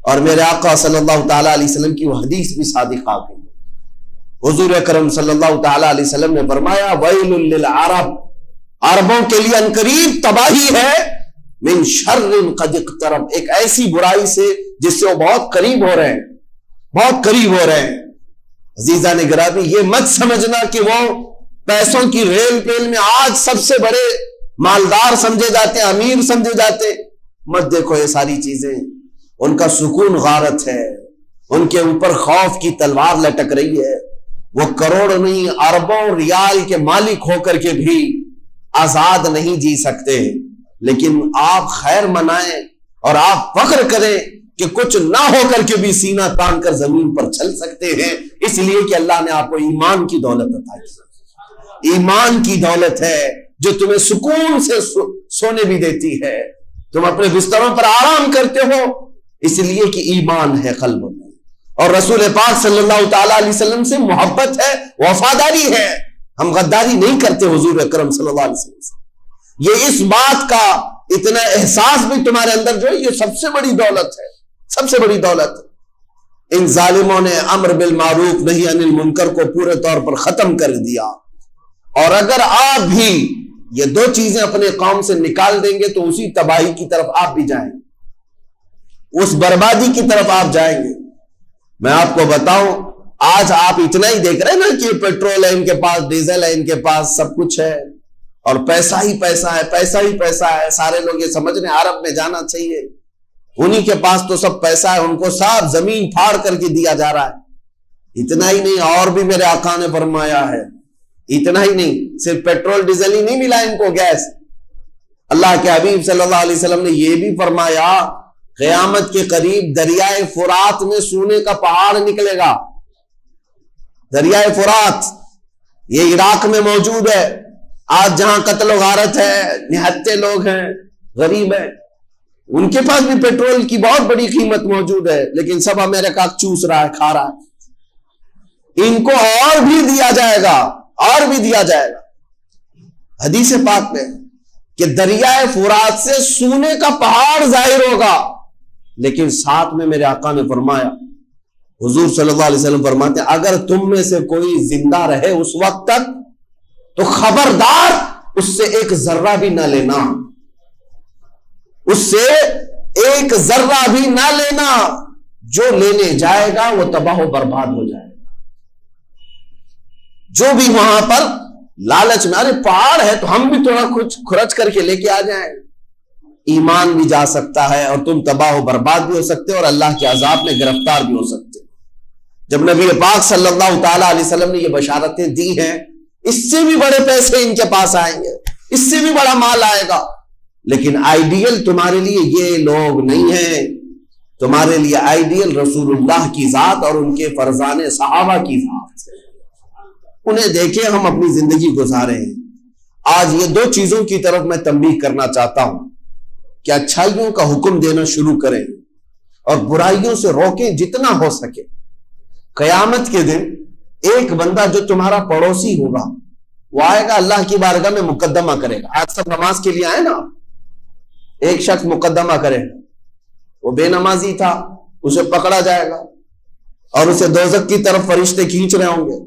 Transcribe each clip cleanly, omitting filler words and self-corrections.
اور میرے آقا صلی اللہ تعالیٰ علیہ وسلم کی وہ حدیث بھی صادق آ گئی. حضور اکرم صلی اللہ تعالیٰ علیہ وسلم نے فرمایا ویل للعرب، عربوں کے لیے انقریب تباہی ہے، من شر قد اقترب، ایک ایسی برائی سے جس سے وہ بہت قریب ہو رہے ہیں، بہت قریب ہو رہے ہیں. عزیزان گرامی، یہ مت سمجھنا کہ وہ پیسوں کی ریل پیل میں آج سب سے بڑے مالدار سمجھے جاتے ہیں، امیر سمجھے جاتے ہیں. مت دیکھو یہ ساری چیزیں، ان کا سکون غارت ہے، ان کے اوپر خوف کی تلوار لٹک رہی ہے. وہ کروڑ نہیں اربوں ریال کے مالک ہو کر کے بھی آزاد نہیں جی سکتے. لیکن آپ خیر منائیں اور آپ فخر کریں کہ کچھ نہ ہو کر کے بھی سینہ تان کر زمین پر چل سکتے ہیں، اس لیے کہ اللہ نے آپ کو ایمان کی دولت عطا کی. ایمان کی دولت ہے جو تمہیں سکون سے سونے بھی دیتی ہے، تم اپنے بستروں پر آرام کرتے ہو، اس لیے کہ ایمان ہے قلب میں، اور رسول پاک صلی اللہ تعالیٰ علیہ وسلم سے محبت ہے، وفاداری ہے. ہم غداری نہیں کرتے حضور اکرم صلی اللہ علیہ وسلم سے. یہ اس بات کا اتنا احساس بھی تمہارے اندر جو ہے، یہ سب سے بڑی دولت ہے، سب سے بڑی دولت. ان ظالموں نے امر بالمعروف نہی عن المنکر کو پورے طور پر ختم کر دیا. اور اگر آپ بھی یہ دو چیزیں اپنے قوم سے نکال دیں گے تو اسی تباہی کی طرف آپ بھی جائیں گے، اس بربادی کی طرف آپ جائیں گے. میں آپ کو بتاؤں، آج آپ اتنا ہی دیکھ رہے ہیں نا کہ پیٹرول ہے ان کے پاس، ڈیزل ہے ان کے پاس، سب کچھ ہے، اور پیسہ ہی پیسہ ہے، پیسہ ہی پیسہ ہے. سارے لوگ یہ سمجھ رہے ہیں عرب میں جانا چاہیے، انہی کے پاس تو سب پیسہ ہے، ان کو صاف زمین پھاڑ کر کے دیا جا رہا ہے. اتنا ہی نہیں، اور بھی میرے آقا نے فرمایا ہے، اتنا ہی نہیں، صرف پیٹرول ڈیزل ہی نہیں ملا ان کو، گیس. اللہ کے حبیب صلی اللہ علیہ وسلم نے یہ بھی فرمایا قیامت کے قریب دریائے فرات میں سونے کا پہاڑ نکلے گا. دریائے فرات یہ عراق میں موجود ہے. آج جہاں قتل و غارت ہے، نہتے لوگ ہیں، غریب ہیں، ان کے پاس بھی پیٹرول کی بہت بڑی قیمت موجود ہے، لیکن سب امریکہ چوس رہا ہے، کھا رہا ہے. ان کو اور بھی دیا جائے گا، اور بھی دیا جائے گا. حدیث پاک میں کہ دریائے فرات سے سونے کا پہاڑ ظاہر ہوگا. لیکن ساتھ میں میرے آقا نے فرمایا، حضور صلی اللہ علیہ وسلم فرماتے ہیں اگر تم میں سے کوئی زندہ رہے اس وقت تک تو خبردار اس سے ایک ذرہ بھی نہ لینا، اس سے ایک ذرہ بھی نہ لینا. جو لینے جائے گا وہ تباہ و برباد ہو جائے گا. جو بھی وہاں پر لالچ میں، ارے پہاڑ ہے تو ہم بھی تھوڑا کچھ خرچ کر کے لے کے آ جائیں، ایمان بھی جا سکتا ہے اور تم تباہ و برباد بھی ہو سکتے اور اللہ کے عذاب میں گرفتار بھی ہو سکتے. جب نبی پاک صلی اللہ تعالیٰ علیہ وسلم نے یہ بشارتیں دی ہیں، اس سے بھی بڑے پیسے ان کے پاس آئیں گے، اس سے بھی بڑا مال آئے گا. لیکن آئیڈیل تمہارے لیے یہ لوگ نہیں ہیں، تمہارے لیے آئیڈیل رسول اللہ کی ذات اور ان کے فرزان صحابہ کی ذات. انہیں دیکھیں ہم اپنی زندگی گزارے ہیں. آج یہ دو چیزوں کی طرف میں تنبیہ کرنا چاہتا ہوں کہ اچھائیوں کا حکم دینا شروع کریں اور برائیوں سے روکیں جتنا ہو سکے. قیامت کے دن ایک بندہ جو تمہارا پڑوسی ہوگا وہ آئے گا، اللہ کی بارگاہ میں مقدمہ کرے گا. آج سب نماز کے لیے آئے نا، ایک شخص مقدمہ کرے گا، وہ بے نمازی تھا، اسے پکڑا جائے گا اور اسے دوزخ کی طرف فرشتے کھینچ رہے ہوں گے.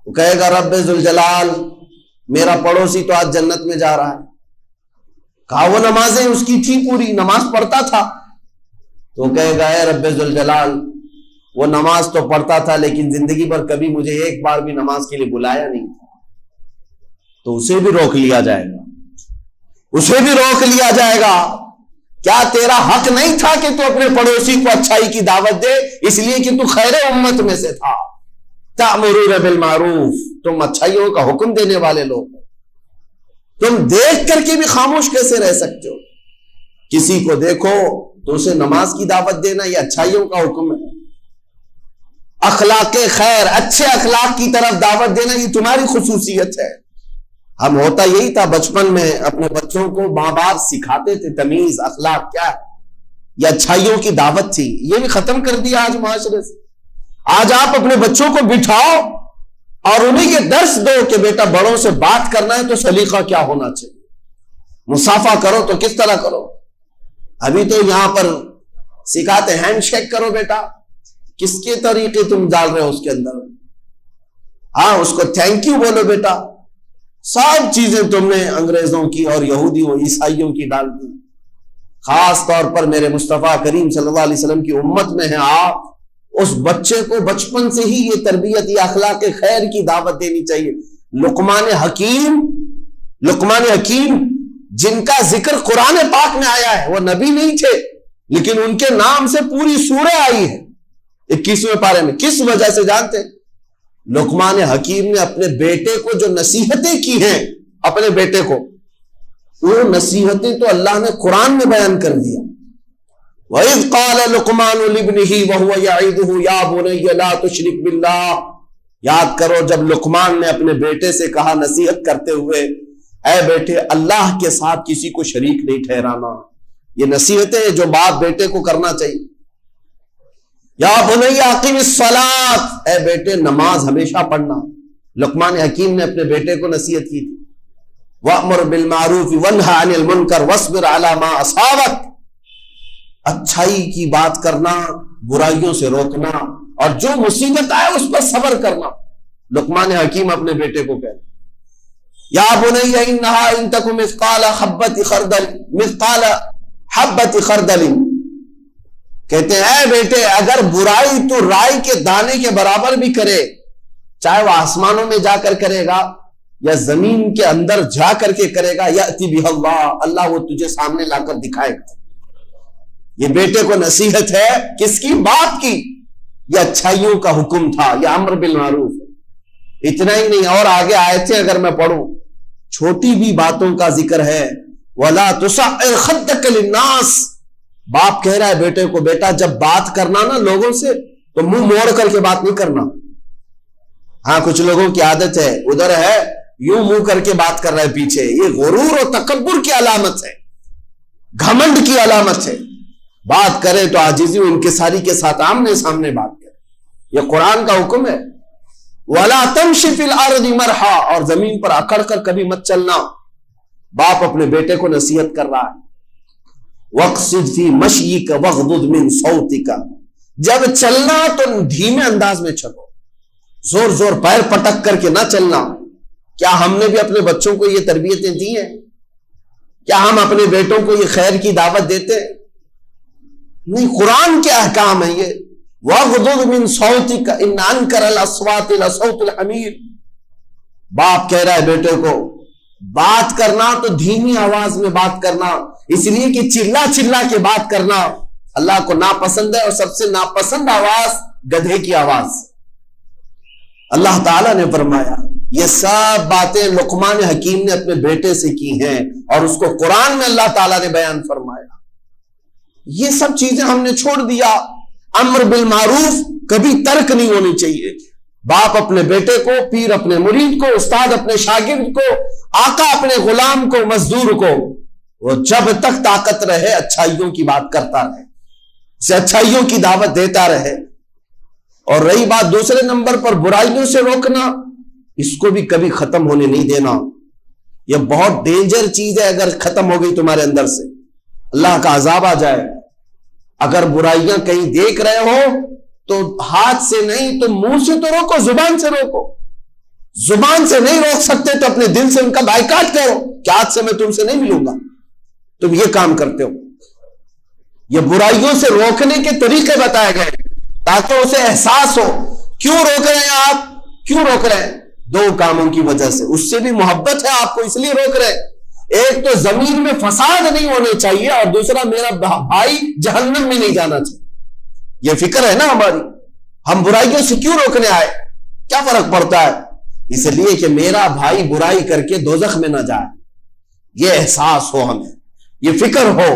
وہ کہے گا رب ذوالجلال، میرا پڑوسی تو آج جنت میں جا رہا ہے. کہا وہ نمازیں اس کی تھی، پوری نماز پڑھتا تھا. تو کہے گا اے رب ذوالجلال، وہ نماز تو پڑھتا تھا لیکن زندگی پر کبھی مجھے ایک بار بھی نماز کے لیے بلایا نہیں تھا. تو اسے بھی روک لیا جائے گا، اسے بھی روک لیا جائے گا. کیا تیرا حق نہیں تھا کہ تو اپنے پڑوسی کو اچھائی کی دعوت دے، اس لیے کہ تو خیر امت میں سے تھا. تأمرون بالمعروف، تم اچھائیوں کا حکم دینے والے لوگ، تم دیکھ کر کے بھی خاموش کیسے رہ سکتے ہو؟ کسی کو دیکھو تو اسے نماز کی دعوت دینا یہ اچھائیوں کا حکم ہے. اخلاق خیر، اچھے اخلاق کی طرف دعوت دینا یہ تمہاری خصوصیت ہے. ہم ہوتا یہی تھا بچپن میں اپنے بچوں کو ماں باپ سکھاتے تھے تمیز، اخلاق کیا ہے، یہ اچھائیوں کی دعوت تھی. یہ بھی ختم کر دیا آج معاشرے سے. آج آپ اپنے بچوں کو بٹھاؤ اور انہیں یہ درس دو کہ بیٹا بڑوں سے بات کرنا ہے تو سلیقہ کیا ہونا چاہیے، مصافحہ کرو تو کس طرح کرو. ابھی تو یہاں پر سکھاتے ہینڈ شیک کرو بیٹا، کس کے طریقے تم ڈال رہے ہو اس کے اندر، ہاں اس کو تھینک یو بولو بیٹا. سب چیزیں تم نے انگریزوں کی اور یہودیوں عیسائیوں کی ڈال دی. خاص طور پر میرے مصطفیٰ کریم صلی اللہ علیہ وسلم کی امت میں ہیں آپ، اس بچے کو بچپن سے ہی یہ تربیت، یہ اخلاق خیر کی دعوت دینی چاہیے. لقمان حکیم جن کا ذکر قرآن پاک میں آیا ہے، وہ نبی نہیں تھے لیکن ان کے نام سے پوری سورہ آئی ہے 21ویں پارے میں. کس وجہ سے جانتے ہیں؟ لقمان حکیم نے اپنے بیٹے کو جو نصیحتیں کی ہیں، اپنے بیٹے کو، وہ نصیحتیں تو اللہ نے قرآن میں بیان کر دیا. وَإِذْ قَالَ لُقْمَانُ لِابْنِهِ وَهُوَ يَعِظُهُ يَا بُنَيَّ لَا تُشْرِكْ بِاللَّهِ. یاد کرو جب لقمان نے اپنے بیٹے سے کہا نصیحت کرتے ہوئے، اے بیٹے اللہ کے ساتھ کسی کو شریک نہیں ٹھہرانا. یہ نصیحتیں جو باپ بیٹے کو کرنا چاہیے. یا بنی اقیم الصلاۃ، اے بیٹے نماز ہمیشہ پڑھنا. لقمان حکیم نے اپنے بیٹے کو نصیحت کی تھی. وَأْمُرْ بِالْمَعْرُوفِ وَانْهَ عَنِ الْمُنْكَرِ وَاصْبِرْ عَلَى مَا أَصَابَكَ. اچھائی کی بات کرنا، برائیوں سے روکنا، اور جو مصیبت آئے اس پر صبر کرنا. لقمان حکیم اپنے بیٹے کو کہتے یا بنی انها ان تک مثقال حبۃ خردل، کہتے ہیں اے بیٹے اگر برائی تو رائی کے دانے کے برابر بھی کرے، چاہے وہ آسمانوں میں جا کر کرے گا یا زمین کے اندر جا کر کے کرے گا، یأتی بہ اللہ وہ تجھے سامنے لا کر دکھائے گا. یہ بیٹے کو نصیحت ہے، کس کی؟ باپ کی. یہ اچھائیوں کا حکم تھا، یہ امر بالمعروف. اتنا ہی نہیں، اور آگے آیتیں اگر میں پڑھوں، چھوٹی بھی باتوں کا ذکر ہے. وَلَا تُصَعِّرْ خَدَّكَ لِلنَّاسِ. باپ کہہ رہا ہے بیٹے کو، بیٹا جب بات کرنا نا لوگوں سے تو منہ موڑ کر کے بات نہیں کرنا. ہاں کچھ لوگوں کی عادت ہے، ادھر ہے یوں منہ کر کے بات کر رہا ہے پیچھے. یہ غرور اور تکبر کی علامت ہے، گھمنڈ کی علامت ہے. بات کرے تو عاجزی و انکساری کے ساتھ آمنے سامنے بات کرے. یہ قرآن کا حکم ہے. وَلَا تَمْشِ فِي الْأَرْضِ مَرْحًا، اور زمین پر اکڑ کر کبھی مت چلنا. باپ اپنے بیٹے کو نصیحت کر رہا ہے. وَاقْصِدْ فِي مَشْيِكَ وَاغْضُضْ مِنْ صَوْتِكَ. جب چلنا تو دھیمے انداز میں چلو، زور زور پیر پٹک کر کے نہ چلنا. کیا ہم نے بھی اپنے بچوں کو یہ تربیتیں دی ہیں؟ کیا ہم اپنے بیٹوں کو یہ خیر کی دعوت دیتے ہیں؟ نہیں، قرآن کے احکام ہیں یہ. وَاغْضُضْ مِنْ صَوْتِكَ إِنَّ أَنْكَرَ الْأَصْوَاتِ لَصَوْتُ الْحَمِيرِ. باپ کہہ رہا ہے بیٹے کو، بات کرنا تو دھیمی آواز میں بات کرنا، اس لیے کہ چلا چلا کے بات کرنا اللہ کو ناپسند ہے، اور سب سے ناپسند آواز گدھے کی آواز. اللہ تعالیٰ نے فرمایا یہ سب باتیں لقمان حکیم نے اپنے بیٹے سے کی ہیں، اور اس کو قرآن میں اللہ تعالیٰ نے بیان فرمایا. یہ سب چیزیں ہم نے چھوڑ دیا. امر بالمعروف کبھی ترک نہیں ہونی چاہیے. باپ اپنے بیٹے کو، پیر اپنے مرید کو، استاد اپنے شاگرد کو، آقا اپنے غلام کو، مزدور کو، وہ جب تک طاقت رہے اچھائیوں کی بات کرتا رہے، اسے اچھائیوں کی دعوت دیتا رہے. اور رہی بات دوسرے نمبر پر برائیوں سے روکنا، اس کو بھی کبھی ختم ہونے نہیں دینا. یہ بہت ڈینجر چیز ہے. اگر ختم ہو گئی تمہارے اندر سے اللہ کا عذاب آ جائے. اگر برائیاں کہیں دیکھ رہے ہو تو ہاتھ سے نہیں تو منہ سے تو روکو، زبان سے روکو. زبان سے نہیں روک سکتے تو اپنے دل سے ان کا بائیکاٹ کرو کہ آج سے میں تم سے نہیں ملوں گا، تم یہ کام کرتے ہو. یہ برائیوں سے روکنے کے طریقے بتائے گئے تاکہ اسے احساس ہو. کیوں روک رہے ہیں آپ؟ کیوں روک رہے ہیں؟ دو کاموں کی وجہ سے. اس سے بھی محبت ہے آپ کو اس لیے روک رہے ہیں. ایک تو زمین میں فساد نہیں ہونے چاہیے، اور دوسرا میرا بھائی جہنم میں نہیں جانا چاہیے. یہ فکر ہے نا ہماری. ہم برائیوں سے کیوں روکنے آئے؟ کیا فرق پڑتا ہے؟ اس لیے کہ میرا بھائی برائی کر کے دوزخ میں نہ جائے. یہ احساس ہو، ہمیں یہ فکر ہو.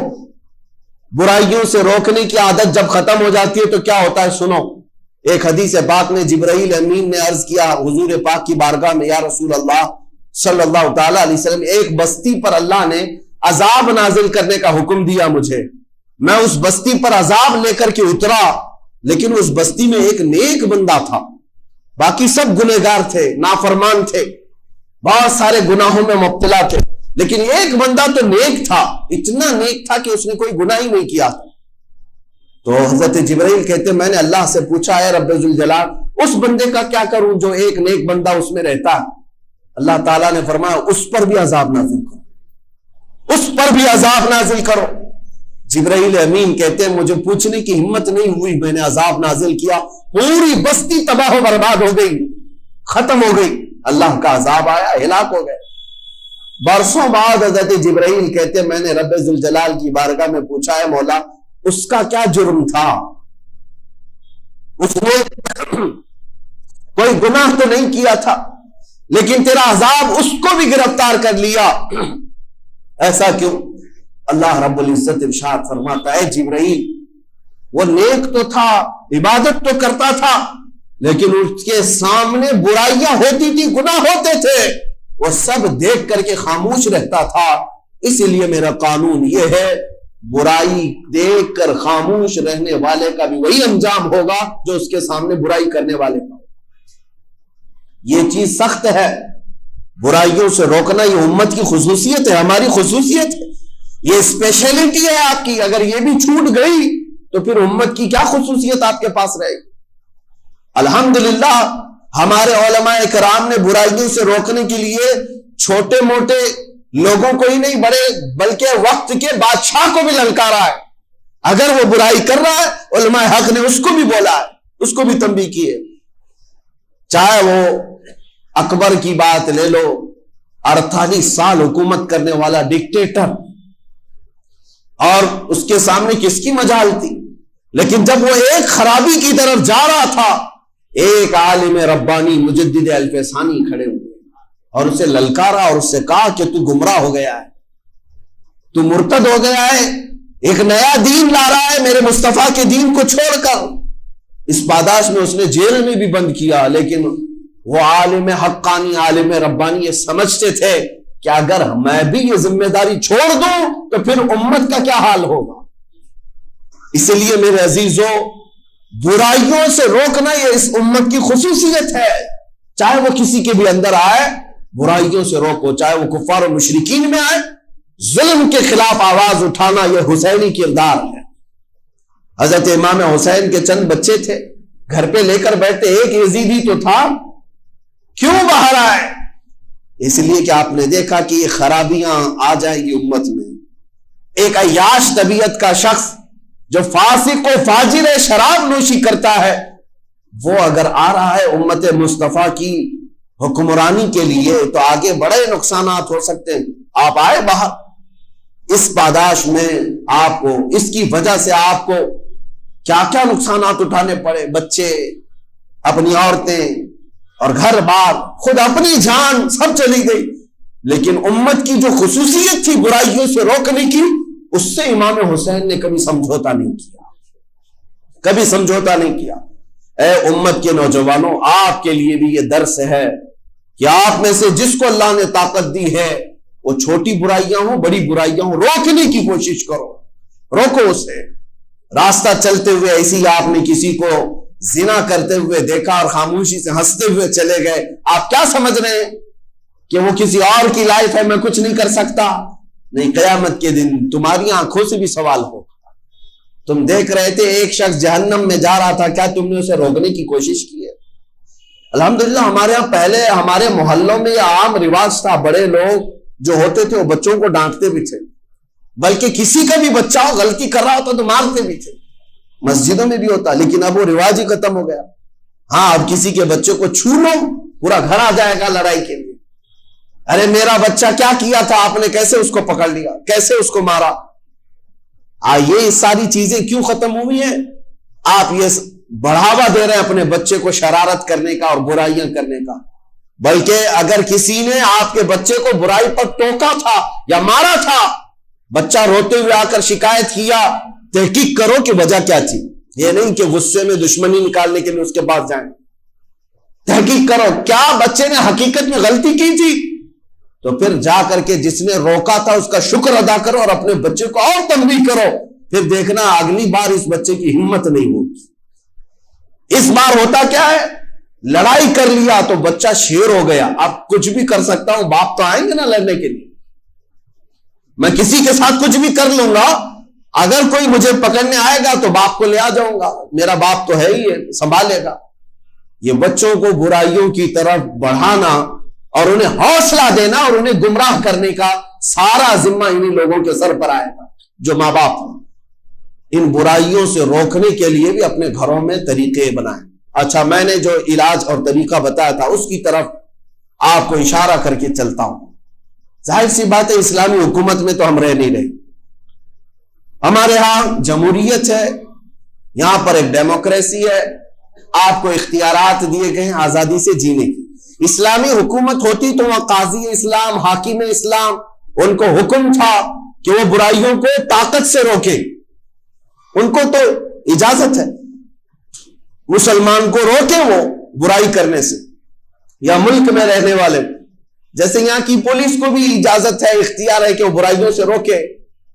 برائیوں سے روکنے کی عادت جب ختم ہو جاتی ہے تو کیا ہوتا ہے؟ سنو، ایک حدیث پاک میں جبرائیل امین نے عرض کیا حضور پاک کی بارگاہ میں، یا رسول اللہ صلی اللہ تعالی علیہ وسلم، ایک بستی پر اللہ نے عذاب نازل کرنے کا حکم دیا مجھے. میں اس بستی پر عذاب لے کر کے اترا، لیکن اس بستی میں ایک نیک بندہ تھا، باقی سب گنہگار تھے، نافرمان تھے، بہت سارے گناہوں میں مبتلا تھے، لیکن ایک بندہ تو نیک تھا. اتنا نیک تھا کہ اس نے کوئی گناہ ہی نہیں کیا. تو حضرت جبرائیل کہتے میں نے اللہ سے پوچھا ہے رب ذوالجلال اس بندے کا کیا کروں جو ایک نیک بندہ اس میں رہتا ہے؟ اللہ تعالیٰ نے فرمایا اس پر بھی عذاب نازل کرو، اس پر بھی عذاب نازل کرو۔ جبرائیل امین کہتے ہیں مجھے پوچھنے کی ہمت نہیں ہوئی، میں نے عذاب نازل کیا، پوری بستی تباہ و برباد ہو گئی، ختم ہو گئی، اللہ کا عذاب آیا، ہلاک ہو گئے۔ برسوں بعد حضرت جبرائیل کہتے ہیں میں نے رب ذوالجلال کی بارگاہ میں پوچھا ہے مولا اس کا کیا جرم تھا؟ اس نے کوئی گناہ تو نہیں کیا تھا لیکن تیرا عذاب اس کو بھی گرفتار کر لیا، ایسا کیوں؟ اللہ رب العزت ارشاد فرماتا ہے جبرائیل وہ نیک تو تھا، عبادت تو کرتا تھا، لیکن اس کے سامنے برائیاں ہوتی تھی، گناہ ہوتے تھے، وہ سب دیکھ کر کے خاموش رہتا تھا۔ اسی لیے میرا قانون یہ ہے برائی دیکھ کر خاموش رہنے والے کا بھی وہی انجام ہوگا جو اس کے سامنے برائی کرنے والے کا۔ یہ چیز سخت ہے، برائیوں سے روکنا یہ امت کی خصوصیت ہے، ہماری خصوصیت ہے، یہ اسپیشلٹی ہے آپ کی۔ اگر یہ بھی چھوٹ گئی تو پھر امت کی کیا خصوصیت آپ کے پاس رہے گی؟ الحمدللہ ہمارے علماء کرام نے برائیوں سے روکنے کے لیے چھوٹے موٹے لوگوں کو ہی نہیں بڑے بلکہ وقت کے بادشاہ کو بھی للکارا ہے۔ اگر وہ برائی کر رہا ہے علماء حق نے اس کو بھی بولا ہے، اس کو بھی تنبیہ کی ہے۔ چاہے وہ اکبر کی بات لے لو، 48 سال حکومت کرنے والا ڈکٹیٹر، اور اس کے سامنے کس کی مجال تھی، لیکن جب وہ ایک خرابی کی طرف جا رہا تھا ایک عالم ربانی مجدد الفسانی کھڑے ہوئے اور اسے للکارا اور اس سے کہا کہ تو گمراہ ہو گیا ہے، تو مرتد ہو گیا ہے، ایک نیا دین لا رہا ہے میرے مصطفیٰ کے دین کو چھوڑ کر۔ اس پاداش میں اس نے جیل میں بھی بند کیا، لیکن وہ عالم حقانی عالم ربانی یہ سمجھتے تھے کہ اگر میں بھی یہ ذمہ داری چھوڑ دوں تو پھر امت کا کیا حال ہوگا۔ اس لیے میرے عزیزوں برائیوں سے روکنا یہ اس امت کی خصوصیت ہے، چاہے وہ کسی کے بھی اندر آئے برائیوں سے روکو، چاہے وہ کفار و مشرکین میں آئے، ظلم کے خلاف آواز اٹھانا یہ حسینی کردار ہے۔ حضرت امام حسین کے چند بچے تھے، گھر پہ لے کر بیٹھتے، ایک یزیدی تو تھا، کیوں باہر آئے؟ اس لیے کہ آپ نے دیکھا کہ یہ خرابیاں آ جائیں گی امت میں۔ ایک عیاش طبیعت کا شخص جو فاسق و فاجر شراب نوشی کرتا ہے، وہ اگر آ رہا ہے امت مصطفیٰ کی حکمرانی کے لیے تو آگے بڑے نقصانات ہو سکتے ہیں۔ آپ آئے باہر، اس پاداش میں آپ کو اس کی وجہ سے آپ کو کیا کیا نقصانات اٹھانے پڑے، بچے، اپنی عورتیں اور گھر بار، خود اپنی جان سب چلی گئی، لیکن امت کی جو خصوصیت تھی برائیوں سے روکنے کی، اس سے امام حسین نے کبھی سمجھوتا نہیں کیا، کبھی سمجھوتا نہیں کیا۔ اے امت کے نوجوانوں، آپ کے لیے بھی یہ درس ہے کہ آپ میں سے جس کو اللہ نے طاقت دی ہے وہ چھوٹی برائیاں ہوں بڑی برائیاں ہوں روکنے کی کوشش کرو، روکو اسے۔ راستہ چلتے ہوئے ایسی آپ نے کسی کو زنا کرتے ہوئے دیکھا اور خاموشی سے ہنستے ہوئے چلے گئے، آپ کیا سمجھ رہے ہیں کہ وہ کسی اور کی لائف ہے، میں کچھ نہیں کر سکتا؟ نہیں، قیامت کے دن تمہاری آنکھوں سے بھی سوال ہوگا۔ تم دیکھ رہے تھے ایک شخص جہنم میں جا رہا تھا، کیا تم نے اسے روکنے کی کوشش کی ہے؟ الحمدللہ ہمارے ہاں پہلے ہمارے محلوں میں یہ عام رواج تھا، بڑے لوگ جو ہوتے تھے وہ بچوں کو ڈانٹتے بھی تھے، بلکہ کسی کا بھی بچہ غلطی کر رہا ہوتا تو مارتے بھی تھے، مسجدوں میں بھی ہوتا، لیکن اب وہ رواج ہی ختم ہو گیا۔ ہاں، اب کسی کے بچے کو چھو لو پورا گھر آ جائے گا لڑائی کے لیے، ارے میرا بچہ کیا کیا تھا آپ نے، کیسے اس کو پکڑ لیا، کیسے اس کو مارا۔ یہ ساری چیزیں کیوں ختم ہوئی ہیں؟ آپ یہ بڑھاوا دے رہے ہیں اپنے بچے کو شرارت کرنے کا اور برائیاں کرنے کا، بلکہ اگر کسی نے آپ کے بچے کو برائی پر ٹوکا تھا یا مارا تھا، بچہ روتے ہوئے آ کر شکایت کیا، تحقیق کرو کہ وجہ کیا تھی، یہ نہیں کہ غصے میں دشمنی نکالنے کے لیے اس کے پاس جائیں، تحقیق کرو کیا بچے نے حقیقت میں غلطی کی تھی، تو پھر جا کر کے جس نے روکا تھا اس کا شکر ادا کرو اور اپنے بچے کو اور تنبیہ کرو، پھر دیکھنا اگلی بار اس بچے کی ہمت نہیں ہوگی۔ اس بار ہوتا کیا ہے، لڑائی کر لیا تو بچہ شیر ہو گیا، اب کچھ بھی کر سکتا ہوں، باپ تو آئیں گے نا لڑنے کے لیے، میں کسی کے ساتھ کچھ بھی کر لوں گا، اگر کوئی مجھے پکڑنے آئے گا تو باپ کو لے آ جاؤں گا، میرا باپ تو ہے ہی ہے، سنبھالے گا۔ یہ بچوں کو برائیوں کی طرف بڑھانا اور انہیں حوصلہ دینا اور انہیں گمراہ کرنے کا سارا ذمہ انہی لوگوں کے سر پر آئے گا جو ماں باپ ہیں۔ ان برائیوں سے روکنے کے لیے بھی اپنے گھروں میں طریقے بنائیں۔ اچھا، میں نے جو علاج اور طریقہ بتایا تھا اس کی طرف آپ کو اشارہ کر کے چلتا ہوں۔ ظاہر سی بات ہے اسلامی حکومت میں تو ہم رہ نہیں رہے، ہمارے ہاں جمہوریت ہے، یہاں پر ایک ڈیموکریسی ہے، آپ کو اختیارات دیے گئے ہیں آزادی سے جینے کی۔ اسلامی حکومت ہوتی تو وہاں قاضی اسلام، حاکم اسلام، ان کو حکم تھا کہ وہ برائیوں کو طاقت سے روکے، ان کو تو اجازت ہے مسلمان کو روکے وہ برائی کرنے سے، یا ملک میں رہنے والے، جیسے یہاں کی پولیس کو بھی اجازت ہے، اختیار ہے کہ وہ برائیوں سے روکے،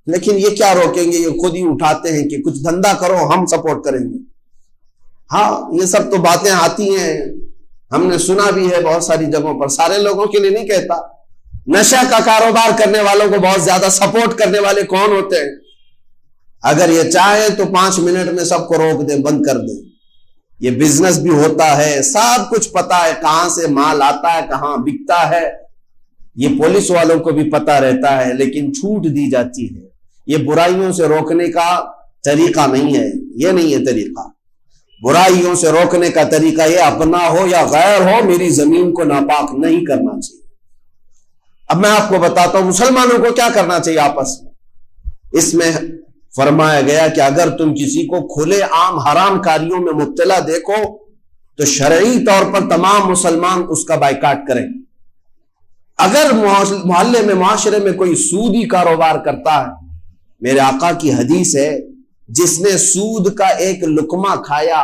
لیکن یہ کیا روکیں گے؟ یہ خود ہی اٹھاتے ہیں کہ کچھ دھندا کرو ہم سپورٹ کریں گے۔ ہاں، یہ سب تو باتیں آتی ہیں، ہم نے سنا بھی ہے بہت ساری جگہوں پر، سارے لوگوں کے لیے نہیں کہتا۔ نشہ کا کاروبار کرنے والوں کو بہت زیادہ سپورٹ کرنے والے کون ہوتے ہیں؟ اگر یہ چاہے تو 5 منٹ میں سب کو روک دیں، بند کر دیں۔ یہ بزنس بھی ہوتا ہے، سب کچھ پتا ہے، کہاں سے مال آتا ہے، کہاں بکتا ہے، یہ پولیس والوں کو بھی پتا رہتا ہے، لیکن چھوٹ دی جاتی ہے۔ یہ برائیوں سے روکنے کا طریقہ نہیں ہے، یہ نہیں ہے طریقہ۔ برائیوں سے روکنے کا طریقہ یہ اپنا ہو یا غیر ہو، میری زمین کو ناپاک نہیں کرنا چاہیے۔ اب میں آپ کو بتاتا ہوں مسلمانوں کو کیا کرنا چاہیے آپس میں۔ اس میں فرمایا گیا کہ اگر تم کسی کو کھلے عام حرام کاریوں میں مبتلا دیکھو تو شرعی طور پر تمام مسلمان اس کا بائیکاٹ کریں۔ اگر محلے میں، معاشرے میں کوئی سودی کاروبار کرتا ہے، میرے آقا کی حدیث ہے، جس نے سود کا ایک لقمہ کھایا،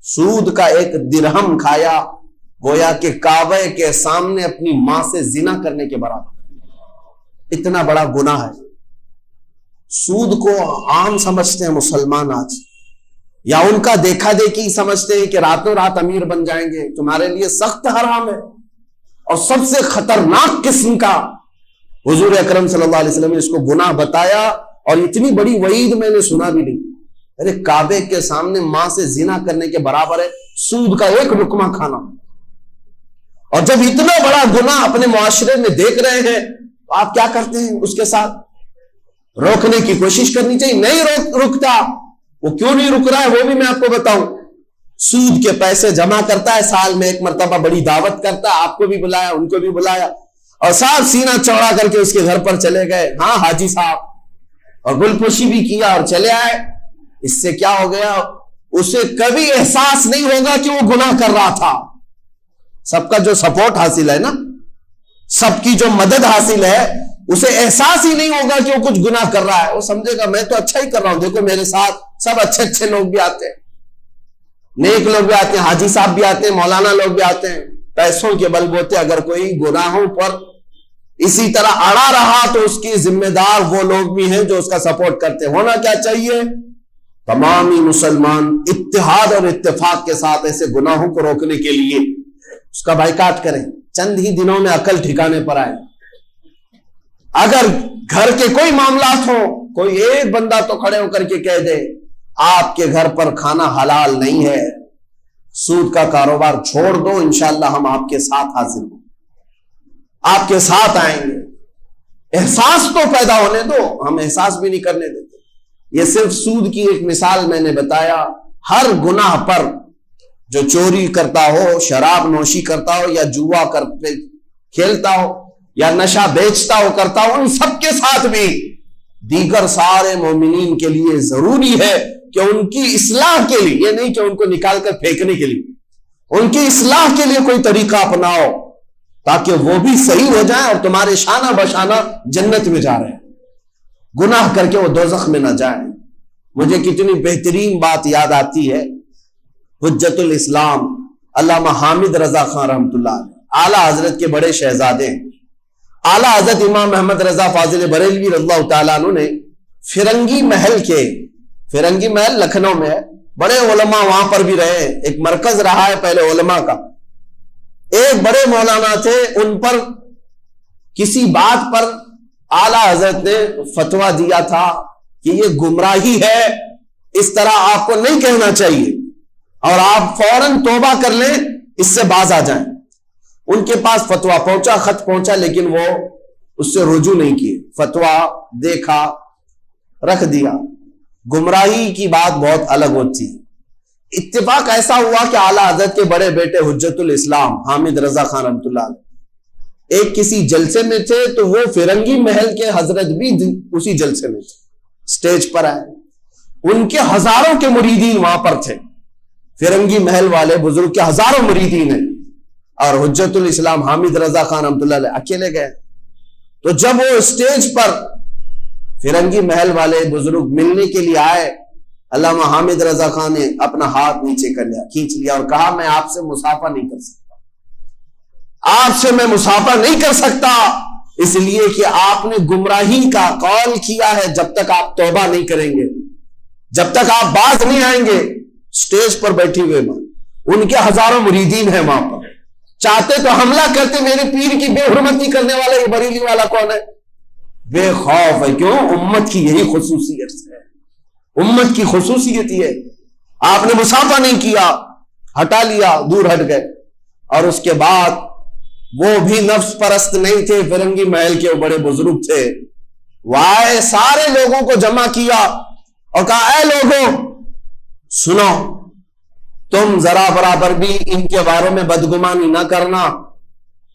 سود کا ایک درہم کھایا، گویا کہ کعبہ کے سامنے اپنی ماں سے زنا کرنے کے برابر۔ اتنا بڑا گناہ ہے۔ سود کو عام سمجھتے ہیں مسلمان آج، یا ان کا دیکھا دیکھی سمجھتے ہیں کہ راتوں رات امیر بن جائیں گے۔ تمہارے لیے سخت حرام ہے، اور سب سے خطرناک قسم کا حضور اکرم صلی اللہ علیہ وسلم نے اس کو گناہ بتایا، اور اتنی بڑی وعید میں نے سنا بھی نہیں۔ ارے کعبے کے سامنے ماں سے زنا کرنے کے برابر ہے سود کا ایک لقمہ کھانا۔ اور جب اتنا بڑا گناہ اپنے معاشرے میں دیکھ رہے ہیں تو آپ کیا کرتے ہیں؟ اس کے ساتھ روکنے کی کوشش کرنی چاہیے۔ نہیں رکتا، وہ کیوں نہیں رک رہا ہے وہ بھی میں آپ کو بتاؤں۔ سود کے پیسے جمع کرتا ہے، سال میں ایک مرتبہ بڑی دعوت کرتا ہے، آپ کو بھی بلایا، ان کو بھی بلایا، اور صاحب سینہ چوڑا کر کے اس کے گھر پر چلے گئے، ہاں حاجی صاحب، اور گل پوشی بھی کیا اور چلے آئے۔ اس سے کیا ہو گیا؟ اسے کبھی احساس نہیں ہوگا کہ وہ گناہ کر رہا تھا۔ سب کا جو سپورٹ حاصل ہے نا، سب کی جو مدد حاصل ہے، اسے احساس ہی نہیں ہوگا کہ وہ کچھ گناہ کر رہا ہے۔ وہ سمجھے گا میں تو اچھا ہی کر رہا ہوں، دیکھو میرے ساتھ سب اچھے اچھے لوگ بھی آتے ہیں، نیک لوگ بھی آتے ہیں، حاجی صاحب بھی آتے ہیں، مولانا لوگ بھی آتے ہیں۔ پیسوں کے بل بوتے اگر کوئی گناہوں پر اسی طرح اڑا رہا تو اس کی ذمہ دار وہ لوگ بھی ہیں جو اس کا سپورٹ کرتے ہیں۔ ہونا کیا چاہیے؟ تمامی مسلمان اتحاد اور اتفاق کے ساتھ ایسے گناہوں کو روکنے کے لیے اس کا بائیکاٹ کریں۔ چند ہی دنوں میں عقل ٹھکانے پر آئے۔ اگر گھر کے کوئی معاملات ہوں، کوئی ایک بندہ تو کھڑے ہو کر کے کہہ دے آپ کے گھر پر کھانا حلال نہیں ہے، سود کا کاروبار چھوڑ دو، انشاءاللہ ہم آپ کے ساتھ حاضر ہوں، آپ کے ساتھ آئیں گے۔ احساس تو پیدا ہونے دو، ہم احساس بھی نہیں کرنے دیتے۔ یہ صرف سود کی ایک مثال میں نے بتایا۔ ہر گناہ پر، جو چوری کرتا ہو، شراب نوشی کرتا ہو، یا جوا کھیلتا ہو، یا نشہ بیچتا ہو، کرتا ہو، ان سب کے ساتھ بھی دیگر سارے مومنین کے لیے ضروری ہے کہ ان کی اصلاح کے لیے، یہ نہیں کہ ان کو نکال کر پھینکنے کے لیے، ان کی اصلاح کے لیے کوئی طریقہ اپناؤ تاکہ وہ بھی صحیح ہو جائیں اور تمہارے شانہ بشانہ جنت میں جا رہے ہیں، گناہ کر کے وہ دوزخ میں نہ جائیں۔ مجھے کتنی بہترین بات یاد آتی ہے، حجت الاسلام علامہ حامد رضا خان رحمۃ اللہ علیہ، اعلیٰ حضرت کے بڑے شہزادے ہیں۔ اعلیٰ حضرت امام محمد رضا فاضل بریلوی رضی اللہ تعالیٰ عنہ نے فرنگی محل لکھنؤ میں ہے، بڑے علماء وہاں پر بھی رہے، ایک مرکز رہا ہے پہلے علماء کا۔ ایک بڑے مولانا تھے، ان پر کسی بات پر اعلیٰ حضرت نے فتویٰ دیا تھا کہ یہ گمراہی ہے، اس طرح آپ کو نہیں کہنا چاہیے، اور آپ فوراً توبہ کر لیں، اس سے باز آ جائیں۔ ان کے پاس فتویٰ پہنچا، خط پہنچا، لیکن وہ اس سے رجوع نہیں کیے، فتویٰ دیکھا، رکھ دیا۔ گمراہی کی بات بہت الگ ہوتی ہے۔ اتفاق ایسا ہوا کہ اعلیٰ حضرت کے بڑے بیٹے حجت الاسلام حامد رضا خان رحمۃ اللہ علیہ ایک کسی جلسے میں تھے، تو وہ فرنگی محل کے حضرت بھی اسی جلسے میں تھے، سٹیج پر آئے، ان کے ہزاروں کے مریدین وہاں پر تھے، فرنگی محل والے بزرگ کے ہزاروں مریدین ہیں، اور حجت الاسلام حامد رضا خان رحمۃ اللہ علیہ اکیلے گئے۔ تو جب وہ سٹیج پر فرنگی محل والے بزرگ ملنے کے لیے آئے، علامہ حامد رضا خان نے اپنا ہاتھ نیچے کر لیا، کھینچ لیا، اور کہا میں آپ سے مصافحہ نہیں کر سکتا، آپ سے میں مصافحہ نہیں کر سکتا، اس لیے کہ آپ نے گمراہی کا قول کیا ہے۔ جب تک آپ توبہ نہیں کریں گے، جب تک آپ باز نہیں آئیں گے۔ سٹیج پر بیٹھی ہوئے ان کے ہزاروں مریدین ہیں وہاں پر، چاہتے تو حملہ کرتے، میرے پیر کی بے حرمتی کرنے والا یہ بریلی والا کون ہے؟ بے خوف ہے۔ کیوں؟ امت کی یہی خصوصیت ہے، امت کی خصوصیت یہ، آپ نے مصافحہ نہیں کیا، ہٹا لیا، دور ہٹ گئے۔ اور اس کے بعد وہ بھی نفس پرست نہیں تھے، فرنگی محل کے بڑے بزرگ تھے، وہ آئے، سارے لوگوں کو جمع کیا اور کہا اے لوگوں سنو، تم ذرا برابر بھی ان کے بارے میں بدگمانی نہ کرنا،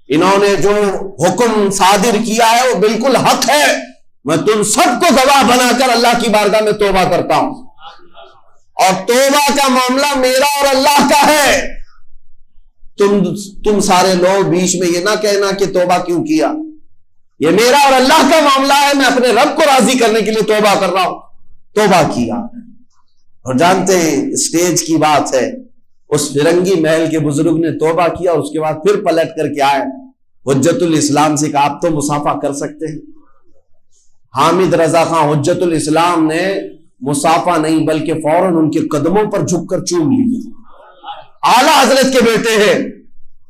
انہوں نے جو حکم صادر کیا ہے وہ بالکل حق ہے، میں تم سب کو گواہ بنا کر اللہ کی بارگاہ میں توبہ کرتا ہوں، اور توبہ کا معاملہ میرا اور اللہ کا ہے، تم سارے لوگ بیچ میں یہ نہ کہنا کہ توبہ کیوں کیا، یہ میرا اور اللہ کا معاملہ ہے، میں اپنے رب کو راضی کرنے کے لیے توبہ کر رہا ہوں۔ توبہ کیا، اور جانتے ہیں اسٹیج کی بات ہے، اس فرنگی محل کے بزرگ نے توبہ کیا، اس کے بعد پھر پلٹ کر کے آئے حجت الاسلام سے کہا آپ تو مصافحہ کر سکتے ہیں۔ حامد رضا خان حجت الاسلام نے مصافحہ نہیں بلکہ فوراً ان کے قدموں پر جھک کر چوم لیا، اعلیٰ حضرت کے بیٹے ہیں،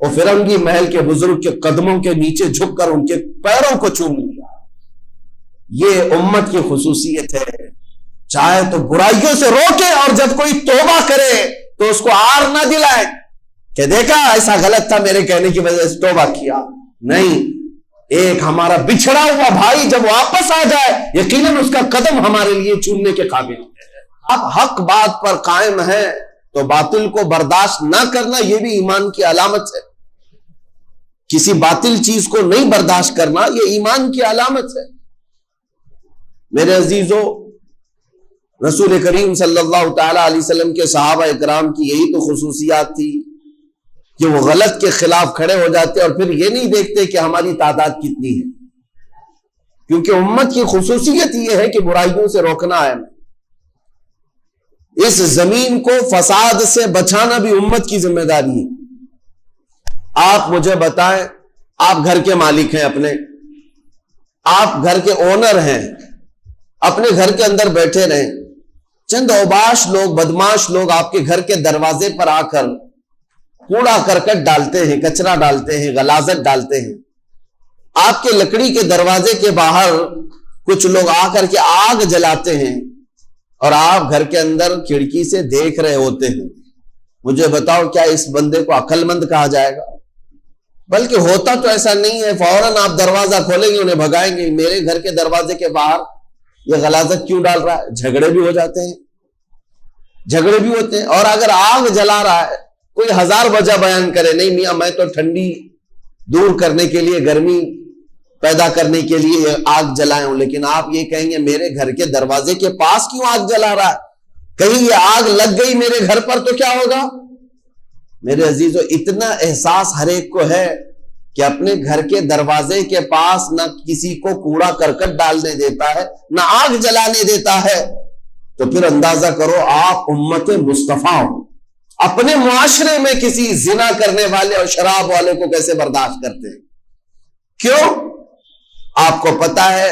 وہ فرنگی محل کے بزرگ کے قدموں کے نیچے جھک کر ان کے پیروں کو چوم لیا۔ یہ امت کی خصوصیت ہے، چاہے تو برائیوں سے روکے، اور جب کوئی توبہ کرے تو اس کو آر نہ دلائے کہ دیکھا ایسا غلط تھا میرے کہنے کی وجہ سے توبہ کیا، نہیں، ایک ہمارا بچھڑا ہوا بھائی جب واپس آ جائے یقیناً اس کا قدم ہمارے لیے چومنے کے قابل ہے۔ اب حق بات پر قائم ہے تو باطل کو برداشت نہ کرنا یہ بھی ایمان کی علامت ہے، کسی باطل چیز کو نہیں برداشت کرنا یہ ایمان کی علامت ہے۔ میرے عزیزو، رسول کریم صلی اللہ تعالی علیہ وسلم کے صحابہ اکرام کی یہی تو خصوصیات تھی کہ وہ غلط کے خلاف کھڑے ہو جاتے اور پھر یہ نہیں دیکھتے کہ ہماری تعداد کتنی ہے، کیونکہ امت کی خصوصیت یہ ہے کہ برائیوں سے روکنا ہے، اس زمین کو فساد سے بچانا بھی امت کی ذمہ داری ہے۔ آپ مجھے بتائیں، آپ گھر کے مالک ہیں، اپنے آپ گھر کے اونر ہیں، اپنے گھر کے اندر بیٹھے رہیں، چند اوباش لوگ، بدماش لوگ آپ کے گھر کے دروازے پر آ کر کوڑا کرکٹ ڈالتے ہیں، کچرا ڈالتے ہیں، غلاظت ڈالتے ہیں، آپ کے لکڑی کے دروازے کے باہر کچھ لوگ آ کر کے آگ جلاتے ہیں اور آپ گھر کے اندر کھڑکی سے دیکھ رہے ہوتے ہیں، مجھے بتاؤ کیا اس بندے کو عقل مند کہا جائے گا؟ بلکہ ہوتا تو ایسا نہیں ہے، فوراً آپ دروازہ کھولیں گے، انہیں بھگائیں گے، میرے گھر کے دروازے کے باہر یہ غلاظت کیوں ڈال رہا ہے؟ جھگڑے بھی ہو جاتے ہیں، جھگڑے بھی ہوتے ہیں، اور اگر آگ جلا رہا ہے کوئی ہزار وجہ بیان کرے، نہیں میاں میں تو ٹھنڈی دور کرنے کے لیے، گرمی پیدا کرنے کے لیے آگ جلائے ہوں، لیکن آپ یہ کہیں گے میرے گھر کے دروازے کے پاس کیوں آگ جلا رہا ہے؟ کہیں یہ آگ لگ گئی میرے گھر پر تو کیا ہوگا؟ میرے عزیزو، اتنا احساس ہر ایک کو ہے کہ اپنے گھر کے دروازے کے پاس نہ کسی کو کوڑا کرکٹ ڈالنے دیتا ہے، نہ آگ جلانے دیتا ہے، تو پھر اندازہ کرو آپ امت مصطفیٰ ہو، اپنے معاشرے میں کسی زنا کرنے والے اور شراب والے کو کیسے برداشت کرتے ہیں؟ کیوں؟ آپ کو پتا ہے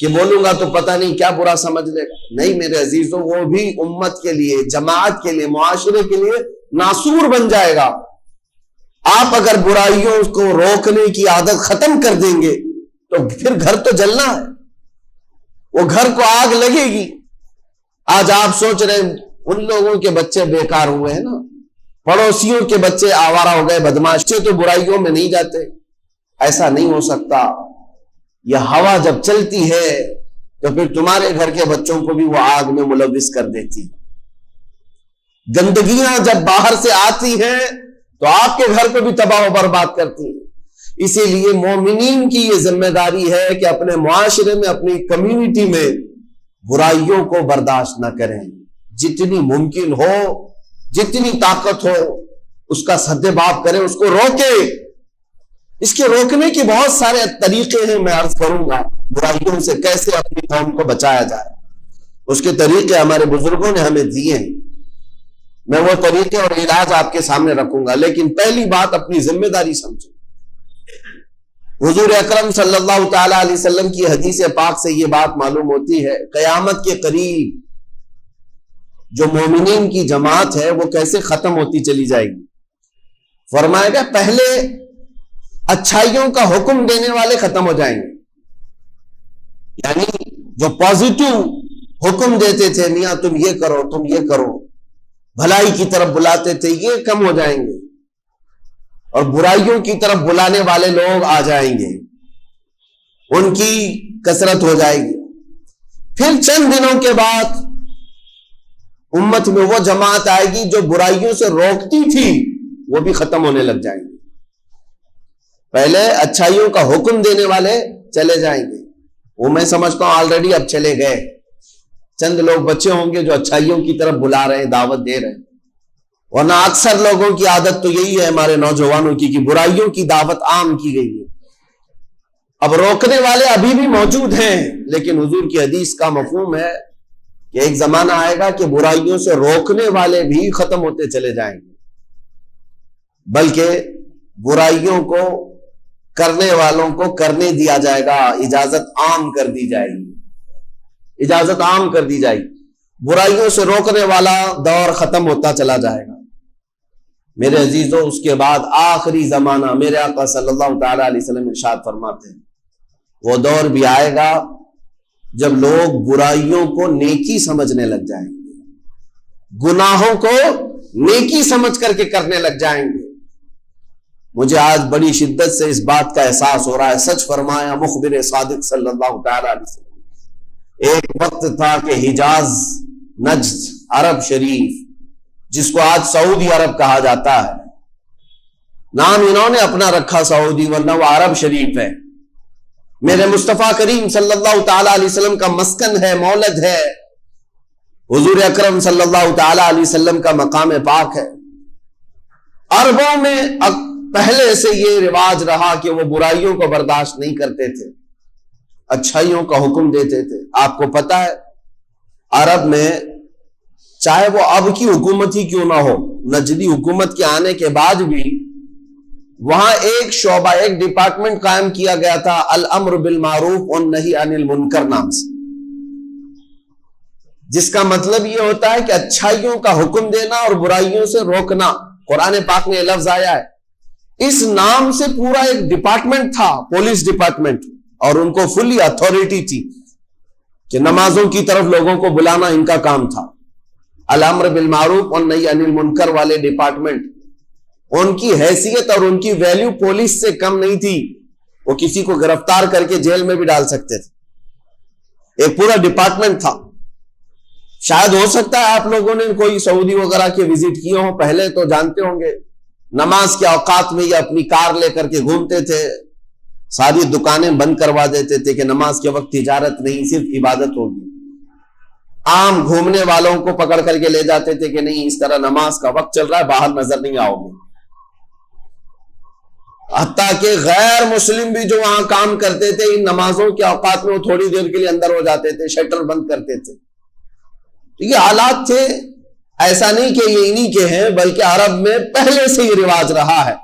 کہ بولوں گا تو پتہ نہیں کیا برا سمجھ لے گا، نہیں میرے عزیزوں، وہ بھی امت کے لیے، جماعت کے لیے، معاشرے کے لیے ناسور بن جائے گا۔ آپ اگر برائیوں کو روکنے کی عادت ختم کر دیں گے تو پھر گھر تو جلنا ہے، وہ گھر کو آگ لگے گی، آج آپ سوچ رہے ہیں ان لوگوں کے بچے بیکار ہوئے ہیں نا، پڑوسیوں کے بچے آوارہ ہو گئے، بدماش تو برائیوں میں نہیں جاتے. ایسا نہیں ہو سکتا. یہ ہوا جب چلتی ہے تو پھر تمہارے گھر کے بچوں کو بھی وہ آگ میں ملوث کر دیتی. گندگیاں جب باہر سے آتی ہیں تو آپ کے گھر کو بھی تباہ و برباد کرتی ہیں. اسی لیے مومنین کی یہ ذمہ داری ہے کہ اپنے معاشرے میں، اپنی کمیونٹی میں برائیوں کو برداشت نہ کریں. جتنی ممکن ہو، جتنی طاقت ہو، اس کا سد باب کریں، اس کو روکیں. اس کے روکنے کے بہت سارے طریقے ہیں، میں عرض کروں گا برائیوں سے کیسے اپنی قوم کو بچایا جائے. اس کے طریقے ہمارے بزرگوں نے ہمیں دیے ہیں. میں وہ طریقے اور علاج آپ کے سامنے رکھوں گا، لیکن پہلی بات اپنی ذمہ داری سمجھو. حضور اکرم صلی اللہ تعالی علیہ وسلم کی حدیث پاک سے یہ بات معلوم ہوتی ہے، قیامت کے قریب جو مومنین کی جماعت ہے وہ کیسے ختم ہوتی چلی جائے گی. فرمایا گیا پہلے اچھائیوں کا حکم دینے والے ختم ہو جائیں گے، یعنی جو پازیٹو حکم دیتے تھے، میاں تم یہ کرو، تم یہ کرو، بھلائی کی طرف بلاتے تھے، یہ کم ہو جائیں گے، اور برائیوں کی طرف بلانے والے لوگ آ جائیں گے، ان کی کثرت ہو جائے گی. پھر چند دنوں کے بعد امت میں وہ جماعت آئے گی جو برائیوں سے روکتی تھی، وہ بھی ختم ہونے لگ جائیں گے. پہلے اچھائیوں کا حکم دینے والے چلے جائیں گے، وہ میں سمجھتا ہوں آلریڈی اب چلے گئے. چند لوگ بچے ہوں گے جو اچھائیوں کی طرف بلا رہے ہیں، دعوت دے رہے ہیں. ورنہ اکثر لوگوں کی عادت تو یہی ہے ہمارے نوجوانوں کی کہ برائیوں کی دعوت عام کی گئی ہے. اب روکنے والے ابھی بھی موجود ہیں، لیکن حضور کی حدیث کا مفہوم ہے کہ ایک زمانہ آئے گا کہ برائیوں سے روکنے والے بھی ختم ہوتے چلے جائیں گے، بلکہ برائیوں کو کرنے والوں کو کرنے دیا جائے گا، اجازت عام کر دی جائے گی. اجازت عام کر دی جائے گی، برائیوں سے روکنے والا دور ختم ہوتا چلا جائے گا. میرے عزیزوں، اس کے بعد آخری زمانہ، میرے آقا صلی اللہ تعالی علیہ وسلم ارشاد فرماتے ہیں وہ دور بھی آئے گا جب لوگ برائیوں کو نیکی سمجھنے لگ جائیں گے، گناہوں کو نیکی سمجھ کر کے کرنے لگ جائیں گے. مجھے آج بڑی شدت سے اس بات کا احساس ہو رہا ہے. سچ فرمایا مخبر صادق صلی اللہ تعالی علیہ وسلم. ایک وقت تھا کہ حجاز، نجد، عرب شریف، جس کو آج سعودی عرب کہا جاتا ہے، نام انہوں نے اپنا رکھا سعودی، ورنہ وہ عرب شریف ہے. میرے مصطفیٰ کریم صلی اللہ تعالی علیہ وسلم کا مسکن ہے، مولد ہے. حضور اکرم صلی اللہ تعالی علیہ وسلم کا مقام پاک ہے. عربوں میں پہلے سے یہ رواج رہا کہ وہ برائیوں کو برداشت نہیں کرتے تھے، اچھائیوں کا حکم دیتے تھے. آپ کو پتہ ہے عرب میں چاہے وہ اب کی حکومت ہی کیوں نہ ہو، نجدی حکومت کے آنے کے بعد بھی وہاں ایک شعبہ، ایک ڈپارٹمنٹ قائم کیا گیا تھا، الامر بالمعروف والنہی عن المنکر نام سے، جس کا مطلب یہ ہوتا ہے کہ اچھائیوں کا حکم دینا اور برائیوں سے روکنا. قرآن پاک میں یہ لفظ آیا ہے. اس نام سے پورا ایک ڈپارٹمنٹ تھا، پولیس ڈپارٹمنٹ، اور ان کو فلی اتھارٹی تھی کہ نمازوں کی طرف لوگوں کو بلانا ان کا کام تھا. الامر بالمعروف والنہی عن المنکر والے ڈپارٹمنٹ، ان کی حیثیت اور ان کی ویلیو پولیس سے کم نہیں تھی. وہ کسی کو گرفتار کر کے جیل میں بھی ڈال سکتے تھے. ایک پورا ڈپارٹمنٹ تھا. شاید ہو سکتا ہے آپ لوگوں نے کوئی سعودی وغیرہ کے وزٹ کیے ہوں، پہلے تو جانتے ہوں گے نماز کے اوقات میں یہ اپنی کار لے کر کے گھومتے تھے، ساری دکانیں بند کروا دیتے تھے کہ نماز کے وقت تجارت نہیں، صرف عبادت ہوگی. عام گھومنے والوں کو پکڑ کر کے لے جاتے تھے کہ نہیں، اس طرح نماز کا وقت چل رہا ہے، باہر نظر نہیں آؤ گے. حتیٰ کہ غیر مسلم بھی جو وہاں کام کرتے تھے ان نمازوں کے اوقات میں وہ تھوڑی دیر کے لیے اندر ہو جاتے تھے، شٹر بند کرتے تھے. تو یہ حالات تھے. ایسا نہیں کہ یہ انہی کے ہیں، بلکہ عرب میں پہلے سے یہ رواج رہا ہے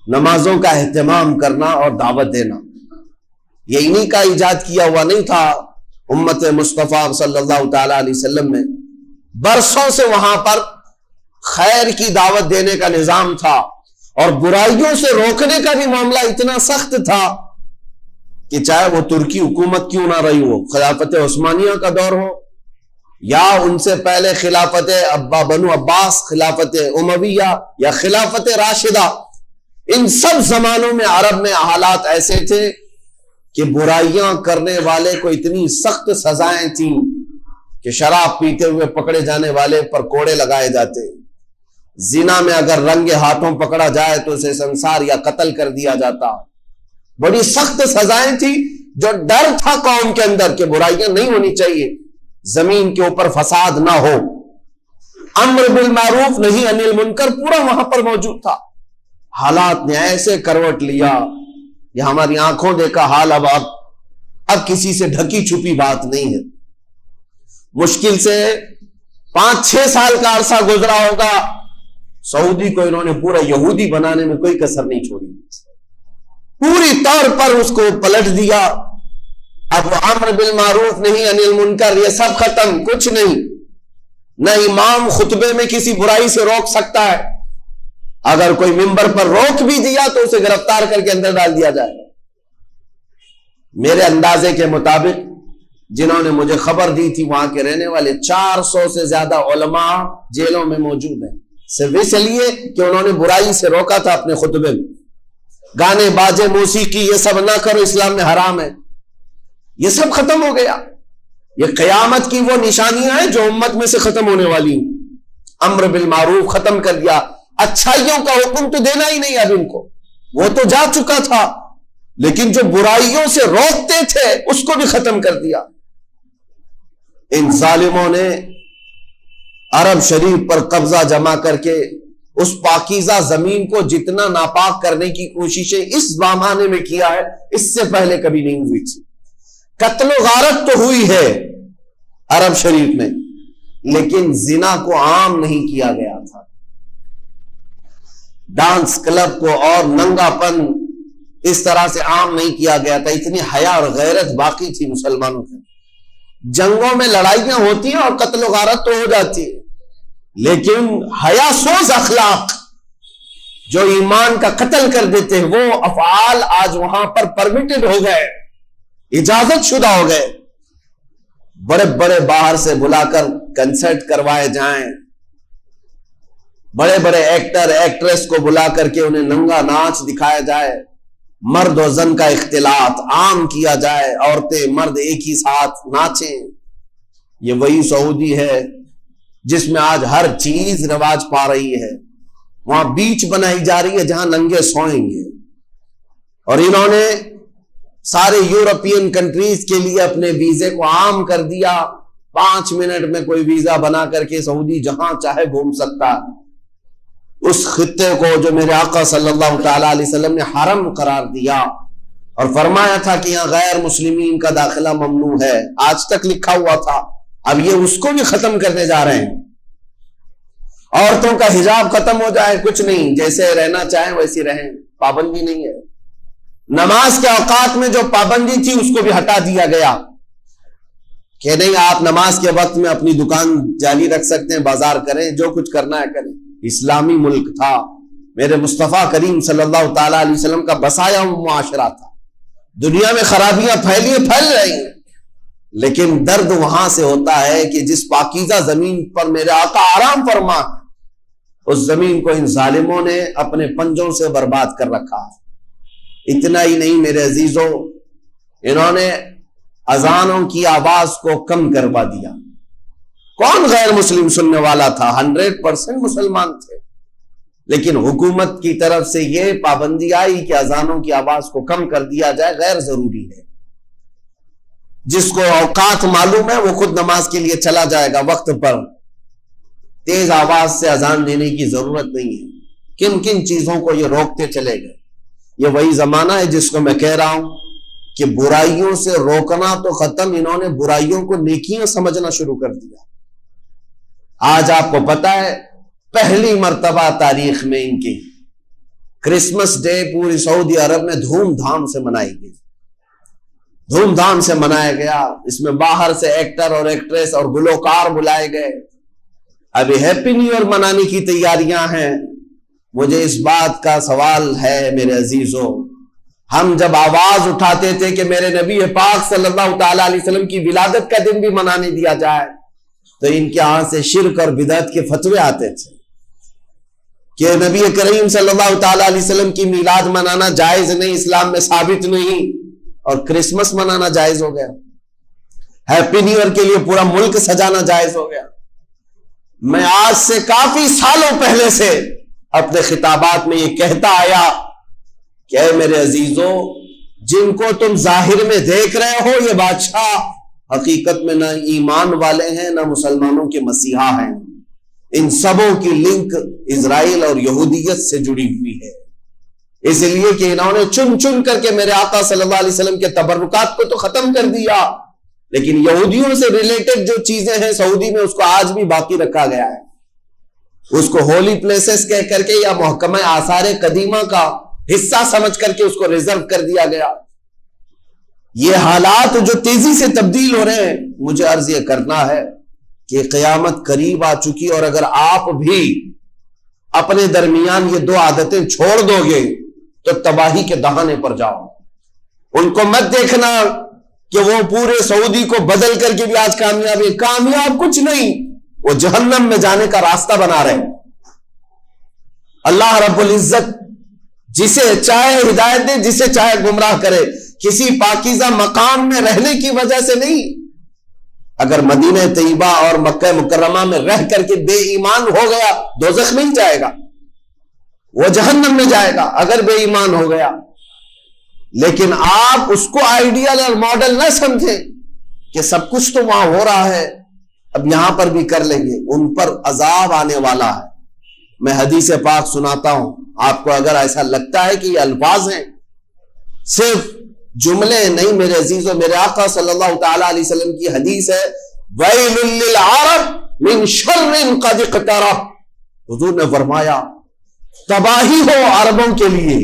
نمازوں کا اہتمام کرنا اور دعوت دینا. یہ انہی کا ایجاد کیا ہوا نہیں تھا. امت مصطفیٰ صلی اللہ تعالی علیہ وسلم میں برسوں سے وہاں پر خیر کی دعوت دینے کا نظام تھا، اور برائیوں سے روکنے کا بھی معاملہ اتنا سخت تھا کہ چاہے وہ ترکی حکومت کیوں نہ رہی ہو، خلافت عثمانیہ کا دور ہو یا ان سے پہلے خلافت بنو عباس، خلافت امویہ یا خلافت راشدہ، ان سب زمانوں میں عرب میں حالات ایسے تھے کہ برائیاں کرنے والے کو اتنی سخت سزائیں تھیں کہ شراب پیتے ہوئے پکڑے جانے والے پر کوڑے لگائے جاتے، زنا میں اگر رنگے ہاتھوں پکڑا جائے تو اسے سنسار یا قتل کر دیا جاتا۔ بڑی سخت سزائیں تھی، جو ڈر تھا قوم کے اندر کہ برائیاں نہیں ہونی چاہیے، زمین کے اوپر فساد نہ ہو، امر بالمعروف نہیں انل منکر پورا وہاں پر موجود تھا۔ حالات نے ایسے کروٹ لیا، یہ ہماری آنکھوں دیکھا حال اب کسی سے ڈھکی چھپی بات نہیں ہے۔ مشکل سے 5-6 سال کا عرصہ گزرا ہوگا، سعودی کو انہوں نے پورا یہودی بنانے میں کوئی کسر نہیں چھوڑی، پوری طور پر اس کو پلٹ دیا۔ اب امر بالمعروف نہیں انل منکر یہ سب ختم، کچھ نہیں، نہ امام خطبے میں کسی برائی سے روک سکتا ہے، اگر کوئی ممبر پر روک بھی دیا تو اسے گرفتار کر کے اندر ڈال دیا جائے۔ میرے اندازے کے مطابق جنہوں نے مجھے خبر دی تھی وہاں کے رہنے والے 400 سے زیادہ علماء جیلوں میں موجود ہیں، صرف اس لیے کہ انہوں نے برائی سے روکا تھا اپنے خطبے میں۔ گانے باجے موسیقی یہ سب نہ کرو، اسلام میں حرام ہے، یہ سب ختم ہو گیا۔ یہ قیامت کی وہ نشانیاں ہیں جو امت میں سے ختم ہونے والی ہیں۔ امر بالمعروف ختم کر دیا، اچھائیوں کا حکم تو دینا ہی نہیں اب ان کو، وہ تو جا چکا تھا، لیکن جو برائیوں سے روکتے تھے اس کو بھی ختم کر دیا۔ ان ظالموں نے عرب شریف پر قبضہ جما کر کے اس پاکیزہ زمین کو جتنا ناپاک کرنے کی کوششیں اس زمانے میں کیا ہے، اس سے پہلے کبھی نہیں ہوئی تھی۔ قتل و غارت تو ہوئی ہے عرب شریف میں، لیکن زنا کو عام نہیں کیا گیا تھا، ڈانس کلب کو اور ننگا پن اس طرح سے عام نہیں کیا گیا تھا۔ اتنی حیا اور غیرت باقی تھی مسلمانوں کے۔ جنگوں میں لڑائیاں ہوتی ہیں اور قتل و غارت تو ہو جاتی ہے، لیکن حیا سوز اخلاق جو ایمان کا قتل کر دیتے ہیں، وہ افعال آج وہاں پر پرمیٹڈ ہو گئے، اجازت شدہ ہو گئے۔ بڑے بڑے باہر سے بلا کر کنسرٹ کروائے جائیں، بڑے بڑے ایکٹر ایکٹریس کو بلا کر کے انہیں ننگا ناچ دکھایا جائے، مرد و زن کا اختلاط عام کیا جائے، عورتیں مرد ایک ہی ساتھ ناچیں۔ یہ وہی سعودی ہے جس میں آج ہر چیز رواج پا رہی ہے، وہاں بیچ بنائی جا رہی ہے جہاں ننگے سوئیں گے، اور انہوں نے سارے یورپین کنٹریز کے لیے اپنے ویزے کو عام کر دیا۔ 5 منٹ میں کوئی ویزا بنا کر کے سعودی جہاں چاہے گھوم سکتا ہے۔ اس خطے کو جو میرے آقا صلی اللہ تعالی علیہ وسلم نے حرم قرار دیا اور فرمایا تھا کہ یہاں غیر مسلمین کا داخلہ ممنوع ہے، آج تک لکھا ہوا تھا، اب یہ اس کو بھی ختم کرنے جا رہے ہیں۔ عورتوں کا حجاب ختم ہو جائے، کچھ نہیں، جیسے رہنا چاہیں ویسی رہیں، پابندی نہیں ہے۔ نماز کے اوقات میں جو پابندی تھی اس کو بھی ہٹا دیا گیا کہ نہیں، آپ نماز کے وقت میں اپنی دکان جاری رکھ سکتے ہیں، بازار کریں، جو کچھ کرنا ہے کریں۔ اسلامی ملک تھا، میرے مصطفیٰ کریم صلی اللہ تعالی علیہ وسلم کا بسایا ہوا معاشرہ تھا۔ دنیا میں خرابیاں پھیل رہی ہیں، لیکن درد وہاں سے ہوتا ہے کہ جس پاکیزہ زمین پر میرے آقا آرام فرما، اس زمین کو ان ظالموں نے اپنے پنجوں سے برباد کر رکھا۔ اتنا ہی نہیں میرے عزیزوں، انہوں نے اذانوں کی آواز کو کم کروا دیا۔ کون غیر مسلم سننے والا تھا؟ 100% مسلمان تھے، لیکن حکومت کی طرف سے یہ پابندی آئی کہ اذانوں کی آواز کو کم کر دیا جائے، غیر ضروری ہے۔ جس کو اوقات معلوم ہے وہ خود نماز کے لیے چلا جائے گا وقت پر، تیز آواز سے اذان دینے کی ضرورت نہیں ہے۔ کن کن چیزوں کو یہ روکتے چلے گئے۔ یہ وہی زمانہ ہے جس کو میں کہہ رہا ہوں کہ برائیوں سے روکنا تو ختم، انہوں نے برائیوں کو نیکیاں سمجھنا شروع کر دیا۔ آج آپ کو پتا ہے پہلی مرتبہ تاریخ میں ان کی کرسمس ڈے پوری سعودی عرب میں دھوم دھام سے منائی گئی، دھوم دھام سے منایا گیا۔ اس میں باہر سے ایکٹر اور ایکٹریس اور گلوکار بلائے گئے۔ ابھی ہیپی نیو ایئر منانے کی تیاریاں ہیں۔ مجھے اس بات کا سوال ہے میرے عزیزوں، ہم جب آواز اٹھاتے تھے کہ میرے نبی پاک صلی اللہ تعالی علیہ وسلم کی ولادت کا دن بھی منانے دیا جائے، تو ان کے ہاں سے شرک اور بدعت کے فتوے آتے تھے کہ نبی کریم صلی اللہ تعالی علیہ وسلم کی میلاد منانا جائز نہیں، اسلام میں ثابت نہیں، اور کرسمس منانا جائز ہو گیا، ہیپی نیو ایئر کے لیے پورا ملک سجانا جائز ہو گیا۔ میں آج سے کافی سالوں پہلے سے اپنے خطابات میں یہ کہتا آیا کہ اے میرے عزیزوں، جن کو تم ظاہر میں دیکھ رہے ہو یہ بادشاہ حقیقت میں نہ ایمان والے ہیں نہ مسلمانوں کے مسیحا ہیں، ان سبوں کی لنک اسرائیل اور یہودیت سے جڑی ہوئی ہے، اس لیے کہ انہوں نے چن چن کر کے میرے آقا صلی اللہ علیہ وسلم کے تبرکات کو تو ختم کر دیا، لیکن یہودیوں سے ریلیٹڈ جو چیزیں ہیں سعودی میں اس کو آج بھی باقی رکھا گیا ہے، اس کو ہولی پلیسز کہہ کر کے یا محکمہ آثار قدیمہ کا حصہ سمجھ کر کے اس کو ریزرو کر دیا گیا۔ یہ حالات جو تیزی سے تبدیل ہو رہے ہیں، مجھے عرض یہ کرنا ہے کہ قیامت قریب آ چکی، اور اگر آپ بھی اپنے درمیان یہ دو عادتیں چھوڑ دو گے تو تباہی کے دہانے پر جاؤ۔ ان کو مت دیکھنا کہ وہ پورے سعودی کو بدل کر کے بھی آج کامیاب کچھ نہیں، وہ جہنم میں جانے کا راستہ بنا رہے ہیں۔ اللہ رب العزت جسے چاہے ہدایت دے، جسے چاہے گمراہ کرے، کسی پاکیزہ مقام میں رہنے کی وجہ سے نہیں۔ اگر مدینہ طیبہ اور مکہ مکرمہ میں رہ کر کے بے ایمان ہو گیا دوزخ نہیں جائے گا، وہ جہنم میں جائے گا اگر بے ایمان ہو گیا۔ لیکن آپ اس کو آئیڈیل اور ماڈل نہ سمجھیں کہ سب کچھ تو وہاں ہو رہا ہے، اب یہاں پر بھی کر لیں گے، ان پر عذاب آنے والا ہے۔ میں حدیث پاک سناتا ہوں آپ کو، اگر ایسا لگتا ہے کہ یہ الفاظ ہیں، صرف جملے نہیں میرے عزیزوں، میرے آقا صلی اللہ تعالی علیہ وسلم کی حدیث ہے، وَيْلٌ لِّلْعَرَبِ مِنْ شَرٍّ قَدِ اقْتَرَبَ، حضور نے فرمایا تباہی ہو عربوں کے لیے۔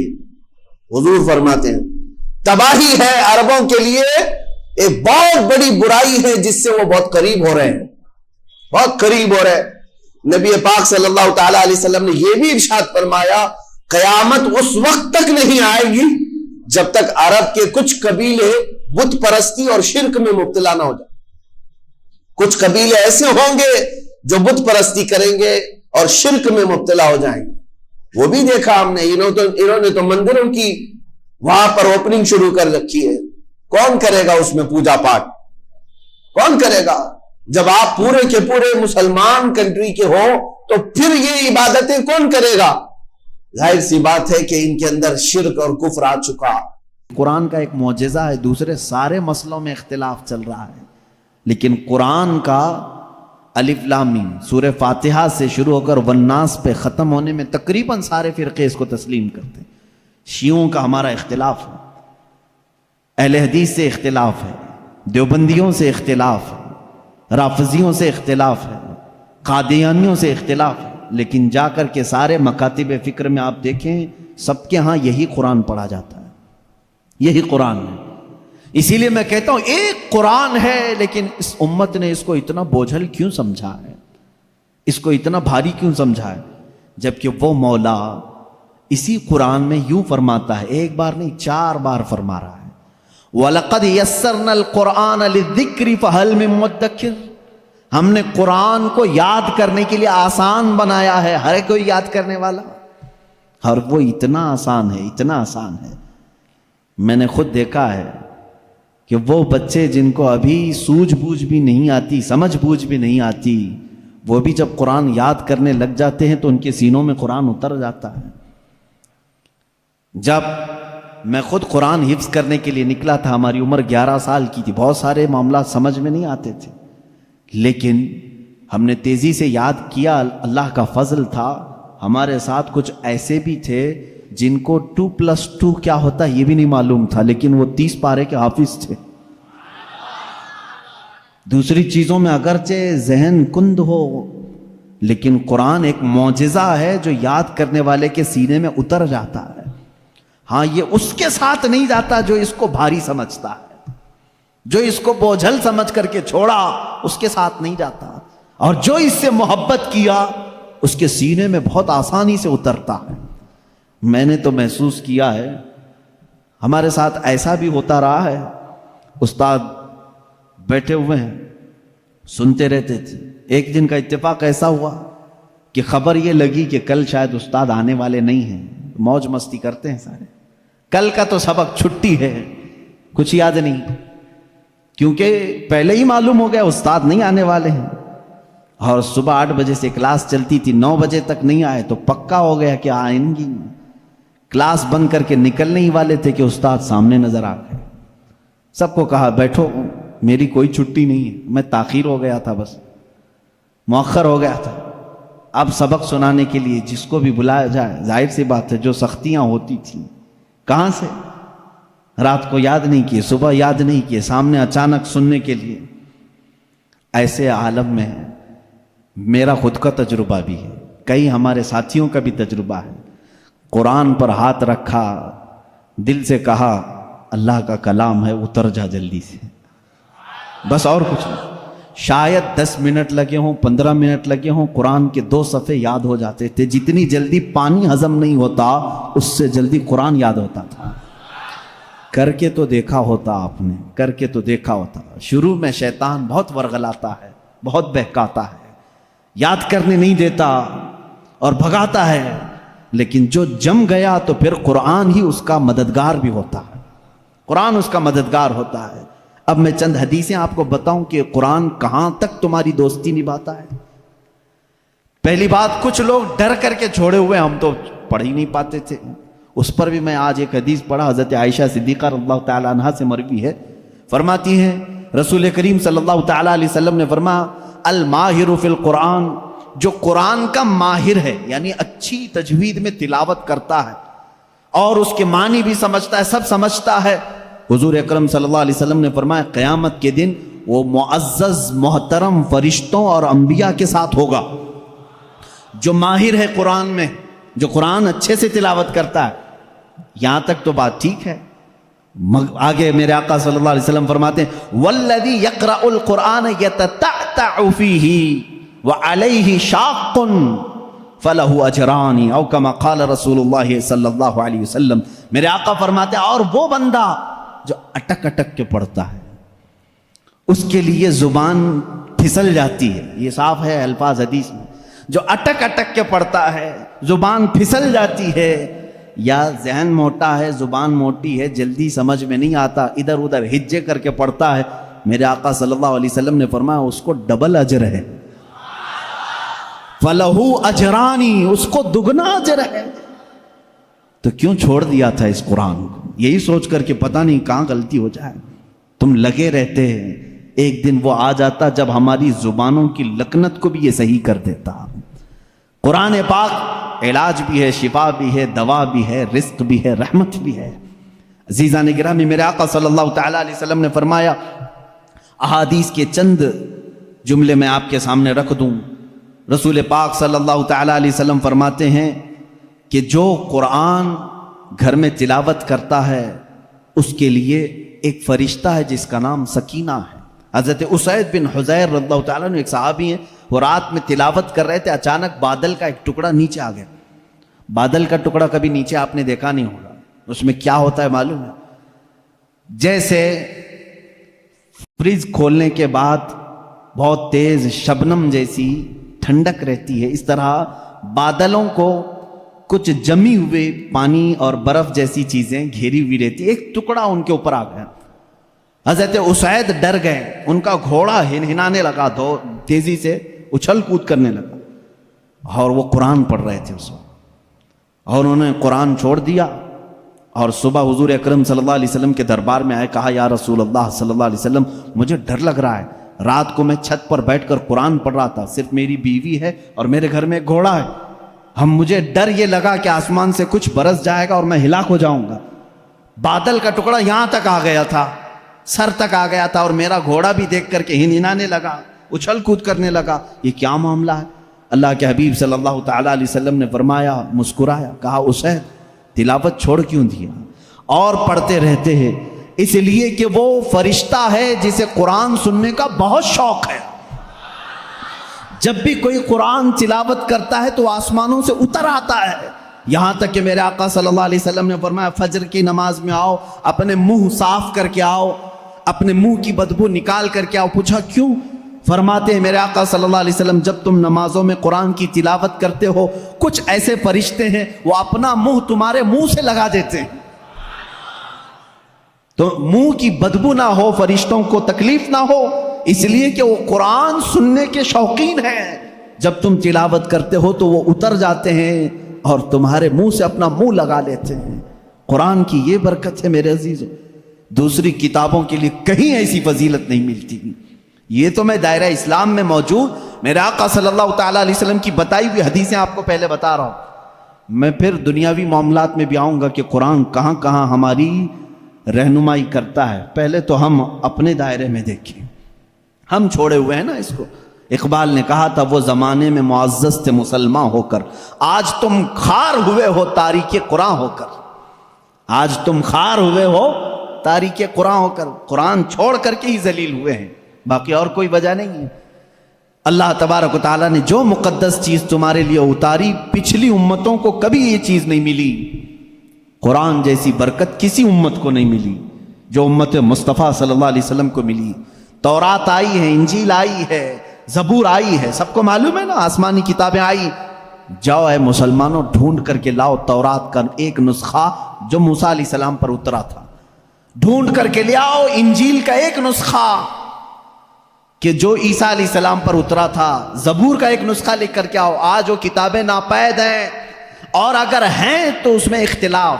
حضور فرماتے ہیں تباہی ہے عربوں کے لیے، ایک بہت بڑی برائی ہے جس سے وہ بہت قریب ہو رہے ہیں، بہت قریب ہو رہے ہیں۔ نبی پاک صلی اللہ تعالی علیہ وسلم نے یہ بھی ارشاد فرمایا قیامت اس وقت تک نہیں آئے گی جب تک عرب کے کچھ قبیلے بت پرستی اور شرک میں مبتلا نہ ہو جائیں۔ کچھ قبیلے ایسے ہوں گے جو بت پرستی کریں گے اور شرک میں مبتلا ہو جائیں گے، وہ بھی دیکھا ہم نے، انہوں نے تو مندروں کی وہاں پر اوپننگ شروع کر رکھی ہے۔ کون کرے گا اس میں پوجا پاٹ؟ کون کرے گا؟ جب آپ پورے کے پورے مسلمان کنٹری کے ہو تو پھر یہ عبادتیں کون کرے گا؟ ظاہر سی بات ہے کہ ان کے اندر شرک اور کفر آ چکا۔ قرآن کا ایک معجزہ ہے، دوسرے سارے مسئلوں میں اختلاف چل رہا ہے، لیکن قرآن کا الف لام میم سورہ فاتحہ سے شروع ہو کر والناس پہ ختم ہونے میں تقریباً سارے فرقے اس کو تسلیم کرتے ہیں۔ شیعوں کا ہمارا اختلاف ہے، اہل حدیث سے اختلاف ہے، دیوبندیوں سے اختلاف ہے، رافضیوں سے اختلاف ہے، قادیانیوں سے اختلاف ہے، لیکن جا کر کے سارے مکاتب فکر میں آپ دیکھیں سب کے ہاں یہی قرآن پڑھا جاتا ہے، یہی قرآن ہے۔ اسی لیے میں کہتا ہوں ایک قرآن ہے، لیکن اس امت نے اس کو اتنا بوجھل کیوں سمجھا ہے، اس کو اتنا بھاری کیوں سمجھا ہے، جبکہ وہ مولا اسی قرآن میں یوں فرماتا ہے، ایک بار نہیں 4 بار فرما رہا ہے، وَلَقَدْ يَسَّرْنَا الْقُرْآنَ لِلذِّكْرِ فَهَلْ مِن مُدَّكِّرٍ، ہم نے قرآن کو یاد کرنے کے لیے آسان بنایا ہے، ہر کوئی یاد کرنے والا، اور وہ اتنا آسان ہے، اتنا آسان ہے۔ میں نے خود دیکھا ہے کہ وہ بچے جن کو ابھی سوجھ بوجھ بھی نہیں آتی، سمجھ بوجھ بھی نہیں آتی، وہ بھی جب قرآن یاد کرنے لگ جاتے ہیں تو ان کے سینوں میں قرآن اتر جاتا ہے۔ جب میں خود قرآن حفظ کرنے کے لیے نکلا تھا، ہماری عمر 11 سال کی تھی، بہت سارے معاملات سمجھ میں نہیں آتے تھے، لیکن ہم نے تیزی سے یاد کیا، اللہ کا فضل تھا، ہمارے ساتھ کچھ ایسے بھی تھے جن کو 2+2 کیا ہوتا ہے یہ بھی نہیں معلوم تھا، لیکن وہ 30 پارے کے حافظ تھے۔ دوسری چیزوں میں اگرچہ ذہن کند ہو، لیکن قرآن ایک معجزہ ہے جو یاد کرنے والے کے سینے میں اتر جاتا ہے۔ ہاں یہ اس کے ساتھ نہیں جاتا جو اس کو بھاری سمجھتا ہے، جو اس کو بوجھل سمجھ کر کے چھوڑا اس کے ساتھ نہیں جاتا، اور جو اس سے محبت کیا اس کے سینے میں بہت آسانی سے اترتا ہے۔ میں نے تو محسوس کیا ہے، ہمارے ساتھ ایسا بھی ہوتا رہا ہے، استاد بیٹھے ہوئے ہیں سنتے رہتے تھے، ایک دن کا اتفاق ایسا ہوا کہ خبر یہ لگی کہ کل شاید استاد آنے والے نہیں ہیں. موج مستی کرتے ہیں سارے, کل کا تو سبق چھٹی ہے, کچھ یاد نہیں, کیونکہ پہلے ہی معلوم ہو گیا استاد نہیں آنے والے ہیں. اور صبح 8 بجے سے کلاس چلتی تھی, 9 بجے تک نہیں آئے تو پکا ہو گیا کہ آئیں گی. کلاس بند کر کے نکلنے ہی والے تھے کہ استاد سامنے نظر آ گئے. سب کو کہا بیٹھو, میری کوئی چھٹی نہیں ہے, میں تاخیر ہو گیا تھا, بس مؤخر ہو گیا تھا. اب سبق سنانے کے لیے جس کو بھی بلایا جائے, ظاہر سی بات ہے جو سختیاں ہوتی تھیں کہاں سے, رات کو یاد نہیں کیے, صبح یاد نہیں کیے, سامنے اچانک سننے کے لیے. ایسے عالم میں میرا خود کا تجربہ بھی ہے, کئی ہمارے ساتھیوں کا بھی تجربہ ہے. قرآن پر ہاتھ رکھا, دل سے کہا اللہ کا کلام ہے, اتر جا جلدی سے, بس اور کچھ نہیں. شاید 10 منٹ لگے ہوں, 15 منٹ لگے ہوں, قرآن کے 2 صفحے یاد ہو جاتے تھے. جتنی جلدی پانی ہضم نہیں ہوتا اس سے جلدی قرآن یاد ہوتا تھا. کر کے تو دیکھا ہوتا آپ نے, کر کے تو دیکھا ہوتا. شروع میں شیطان بہت ورغلاتا ہے, بہت بہکاتا ہے, یاد کرنے نہیں دیتا اور بھگاتا ہے, لیکن جو جم گیا تو پھر قرآن ہی اس کا مددگار بھی ہوتا ہے, قرآن اس کا مددگار ہوتا ہے. اب میں چند حدیثیں آپ کو بتاؤں کہ قرآن کہاں تک تمہاری دوستی نبھاتا ہے. پہلی بات, کچھ لوگ ڈر کر کے چھوڑے ہوئے, ہم تو پڑھ ہی نہیں پاتے تھے. اس پر بھی میں آج ایک حدیث پڑھا, حضرت عائشہ صدیقہ رضی اللہ تعالی عنہا سے مروی ہے. فرماتی ہیں رسول کریم صلی اللہ تعالی علیہ وسلم نے فرمایا الماہر فی القرآن, جو قرآن کا ماہر ہے یعنی اچھی تجوید میں تلاوت کرتا ہے اور اس کے معنی بھی سمجھتا ہے, سب سمجھتا ہے. حضور اکرم صلی اللہ علیہ وسلم نے فرمایا قیامت کے دن وہ معزز محترم فرشتوں اور انبیاء کے ساتھ ہوگا. جو ماہر ہے قرآن میں, جو قرآن اچھے سے تلاوت کرتا ہے. یہاں تک تو بات ٹھیک ہے. آگے میرے آقا صلی اللہ علیہ وسلم فرماتے ہیں والذی یقرأ القرآن یتتعتع فیہ وعلیہ شاق فلہ اجران او کما قال رسول اللہ صلی اللہ علیہ وسلم. میرے آقا فرماتے ہیں اور وہ بندہ جو اٹک اٹک کے پڑھتا ہے, اس کے لیے زبان پھسل جاتی ہے. یہ صاف ہے الفاظ حدیث میں, جو اٹک اٹک کے پڑھتا ہے زبان پھسل جاتی ہے, یا ذہن موٹا ہے, زبان موٹی ہے, جلدی سمجھ میں نہیں آتا, ادھر ادھر ہجے کر کے پڑھتا ہے. میرے آقا صلی اللہ علیہ وسلم نے فرمایا اس کو ڈبل اجر ہے. فَلَهُ أَجْرَانِ, اس کو دگنا اجر ہے. تو کیوں چھوڑ دیا تھا اس قرآن کو, یہی سوچ کر کہ پتہ نہیں کہاں غلطی ہو جائے. تم لگے رہتے ہیں, ایک دن وہ آ جاتا جب ہماری زبانوں کی لکنت کو بھی یہ صحیح کر دیتا. قرآن پاک علاج بھی ہے, شفا بھی ہے, دوا بھی ہے, رزق بھی ہے, رحمت بھی ہے. عزیزان گرامی, میرے آقا صلی اللہ تعالی علیہ وسلم نے فرمایا, احادیث کے چند جملے میں آپ کے سامنے رکھ دوں. رسول پاک صلی اللہ تعالی علیہ وسلم فرماتے ہیں کہ جو قرآن گھر میں تلاوت کرتا ہے اس کے لیے ایک فرشتہ ہے جس کا نام سکینہ ہے. حضرت اسید بن حضیر رضی اللہ تعالیٰ عنہ ایک صحابی ہیں, وہ رات میں تلاوت کر رہے تھے, اچانک بادل کا ایک ٹکڑا نیچے آ گیا. بادل کا ٹکڑا کبھی نیچے آپ نے دیکھا نہیں ہوگا, اس میں کیا ہوتا ہے معلوم ہے؟ جیسے فریج کھولنے کے بعد بہت تیز شبنم جیسی ٹھنڈک رہتی ہے, اس طرح بادلوں کو کچھ جمی ہوئے پانی اور برف جیسی چیزیں گھیری ہوئی رہتی. ایک ٹکڑا ان کے اوپر آ گیا. حضرت اسید ڈر گئے, ان کا گھوڑا ہنانے لگا, تیزی سے اچھل کود کرنے لگا, اور وہ قرآن پڑھ رہے تھے اس وقت, اور انہوں نے قرآن چھوڑ دیا. اور صبح حضور اکرم صلی اللہ علیہ وسلم کے دربار میں آئے, کہا یا رسول اللہ صلی اللہ علیہ وسلم مجھے ڈر لگ رہا ہے, رات کو میں چھت پر بیٹھ کر قرآن پڑھ رہا تھا, صرف میری بیوی ہے اور میرے گھر میں ایک گھوڑا ہے, مجھے ڈر یہ لگا کہ آسمان سے کچھ برس جائے گا اور میں ہلاک ہو جاؤں گا. بادل کا ٹکڑا یہاں تک آ گیا تھا, سر تک آ گیا تھا, اور میرا گھوڑا بھی دیکھ کر کے ہنانے لگا, اچھل کود کرنے لگا, یہ کیا معاملہ ہے؟ اللہ کے حبیب صلی اللہ تعالیٰ علیہ وسلم نے فرمایا, مسکرایا, کہا اسے تلاوت چھوڑ کیوں دیا اور پڑھتے رہتے ہیں؟ اس لیے کہ وہ فرشتہ ہے جسے قرآن سننے کا بہت شوق ہے. جب بھی کوئی قرآن تلاوت کرتا ہے تو آسمانوں سے اتر آتا ہے. یہاں تک کہ میرے آقا صلی اللہ علیہ وسلم نے فرمایا فجر کی نماز میں آؤ, اپنے منہ صاف کر کے آؤ, اپنے منہ کی بدبو نکال کر کے آؤ. پوچھا کیوں؟ فرماتے ہیں میرے آقا صلی اللہ علیہ وسلم جب تم نمازوں میں قرآن کی تلاوت کرتے ہو کچھ ایسے فرشتے ہیں وہ اپنا منہ تمہارے منہ سے لگا دیتے ہیں، تو منہ کی بدبو نہ ہو، فرشتوں کو تکلیف نہ ہو، اس لیے کہ وہ قرآن سننے کے شوقین ہیں۔ جب تم تلاوت کرتے ہو تو وہ اتر جاتے ہیں اور تمہارے منہ سے اپنا منہ لگا لیتے ہیں۔ قرآن کی یہ برکت ہے میرے عزیزو، دوسری کتابوں کے لیے کہیں ایسی فضیلت نہیں ملتی۔ یہ تو میں دائرہ اسلام میں موجود میرے آقا صلی اللہ تعالیٰ علیہ وسلم کی بتائی ہوئی حدیثیں آپ کو پہلے بتا رہا ہوں، میں پھر دنیاوی معاملات میں بھی آؤں گا کہ قرآن کہاں کہاں ہماری رہنمائی کرتا ہے۔ پہلے تو ہم اپنے دائرے میں دیکھیں، ہم چھوڑے ہوئے ہیں نا اس کو۔ اقبال نے کہا تھا وہ زمانے میں معزز تھے مسلمان ہو کر، آج تم خار ہوئے ہو تاریک قرآن ہو کر، آج تم خار ہوئے ہو تاریک قرآن ہو کر، قرآن چھوڑ کر کے ہی ذلیل ہوئے ہیں، باقی اور کوئی وجہ نہیں ہے۔ اللہ تبارک و تعالیٰ نے جو مقدس چیز تمہارے لیے اتاری پچھلی امتوں کو کبھی یہ چیز نہیں ملی، قرآن جیسی برکت کسی امت کو نہیں ملی جو امت مصطفیٰ صلی اللہ علیہ وسلم کو ملی۔ تورات آئی ہے، انجیل آئی ہے، زبور آئی ہے، سب کو معلوم ہے نا، آسمانی کتابیں آئی۔ جاؤ اے مسلمانوں ڈھونڈ کر کے لاؤ تورات کا ایک نسخہ جو موسیٰ علیہ السلام پر اترا تھا، ڈھونڈ کر کے لے آؤ انجیل کا ایک نسخہ کہ جو عیسیٰ علیہ السلام پر اترا تھا، زبور کا ایک نسخہ لے کر کے آؤ۔ آج وہ کتابیں ناپید ہیں، اور اگر ہیں تو اس میں اختلاف۔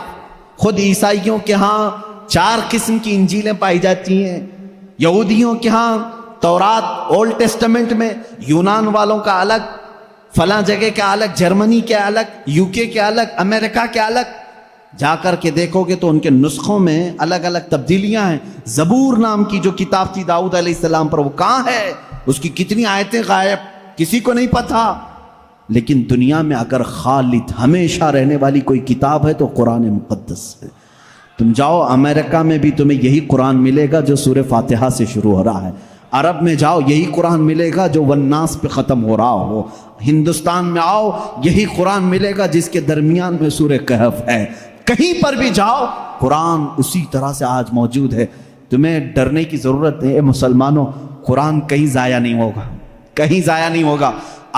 خود عیسائیوں کے ہاں 4 قسم کی انجیلیں پائی جاتی ہیں، یہودیوں کے ہاں تورات اولڈ ٹیسٹمنٹ میں، یونان والوں کا الگ، فلاں جگہ کے الگ، جرمنی کے الگ، UK کے الگ، امریکہ کے الگ۔ جا کر کے دیکھو گے تو ان کے نسخوں میں الگ الگ تبدیلیاں ہیں۔ زبور نام کی جو کتاب تھی داؤد علیہ السلام پر، وہ کہاں ہے؟ اس کی کتنی آیتیں غائب، کسی کو نہیں پتا۔ لیکن دنیا میں اگر خالد ہمیشہ رہنے والی کوئی کتاب ہے تو قرآن مقدس ہے۔ تم جاؤ امریکہ میں بھی تمہیں یہی قرآن ملے گا جو سورہ فاتحہ سے شروع ہو رہا ہے، عرب میں جاؤ یہی قرآن ملے گا جو والناس پہ ختم ہو رہا ہو، ہندوستان میں آؤ یہی قرآن ملے گا جس کے درمیان میں سورہ کہف ہے۔ کہیں پر بھی جاؤ قرآن اسی طرح سے آج موجود ہے۔ تمہیں ڈرنے کی ضرورت ہے اے مسلمانوں، قرآن کہیں ضائع نہیں ہوگا، کہیں ضائع نہیں ہوگا۔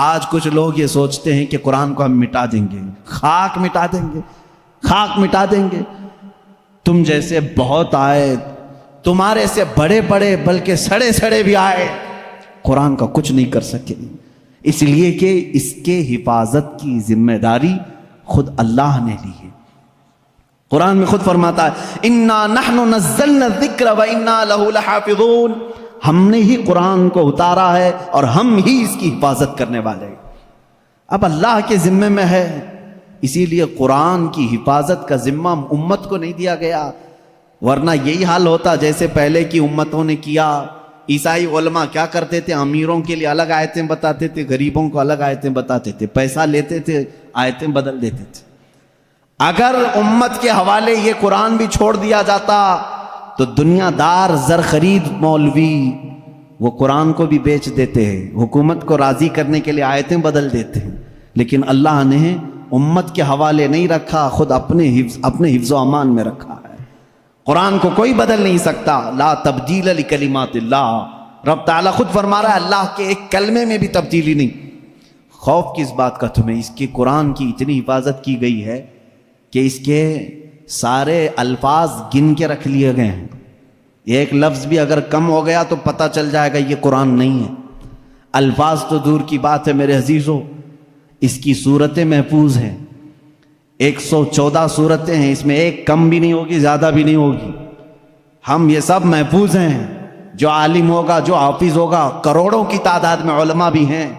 آج کچھ لوگ یہ سوچتے ہیں کہ قرآن کو ہم مٹا دیں گے، خاک مٹا دیں گے، خاک مٹا دیں گے۔ تم جیسے بہت آئے، تمہارے سے بڑے بڑے بلکہ سڑے سڑے بھی آئے، قرآن کا کچھ نہیں کر سکے، اس لیے کہ اس کے حفاظت کی ذمہ داری خود اللہ نے لی ہے۔ قرآن میں خود فرماتا ہے اِنَّا نَحْنُ نَزَّلْنَا الذِّكْرَ وَإِنَّا لَهُ لَحَافِظُونَ، ہم نے ہی قرآن کو اتارا ہے اور ہم ہی اس کی حفاظت کرنے والے ہیں۔ اب اللہ کے ذمے میں ہے، اسی لیے قرآن کی حفاظت کا ذمہ امت کو نہیں دیا گیا، ورنہ یہی حال ہوتا جیسے پہلے کی امتوں نے کیا۔ عیسائی علماء کیا کرتے تھے؟ امیروں کے لیے الگ آیتیں بتاتے تھے، غریبوں کو الگ آیتیں بتاتے تھے، پیسہ لیتے تھے، آیتیں بدل دیتے تھے۔ اگر امت کے حوالے یہ قرآن بھی چھوڑ دیا جاتا تو دنیا دار زر خرید مولوی وہ قرآن کو بھی بیچ دیتے ہیں، حکومت کو راضی کرنے کے لیے آیتیں بدل دیتے ہیں، لیکن اللہ نے امت کے حوالے نہیں رکھا، خود اپنے حفظ و امان میں رکھا ہے۔ قرآن کو کوئی بدل نہیں سکتا، لا تبدیل لکلمات اللہ، رب تعالیٰ خود فرما رہا ہے اللہ کے ایک کلمے میں بھی تبدیلی نہیں۔ خوف کس بات کا تمہیں؟ اس کی قرآن کی اتنی حفاظت کی گئی ہے کہ اس کے سارے الفاظ گن کے رکھ لیے گئے ہیں، ایک لفظ بھی اگر کم ہو گیا تو پتہ چل جائے گا یہ قرآن نہیں ہے۔ الفاظ تو دور کی بات ہے میرے عزیزو، اس کی صورتیں محفوظ ہیں، 114 صورتیں ہیں، اس میں ایک کم بھی نہیں ہوگی، زیادہ بھی نہیں ہوگی۔ ہم یہ سب محفوظ ہیں، جو عالم ہوگا، جو حافظ ہوگا، کروڑوں کی تعداد میں علماء بھی ہیں،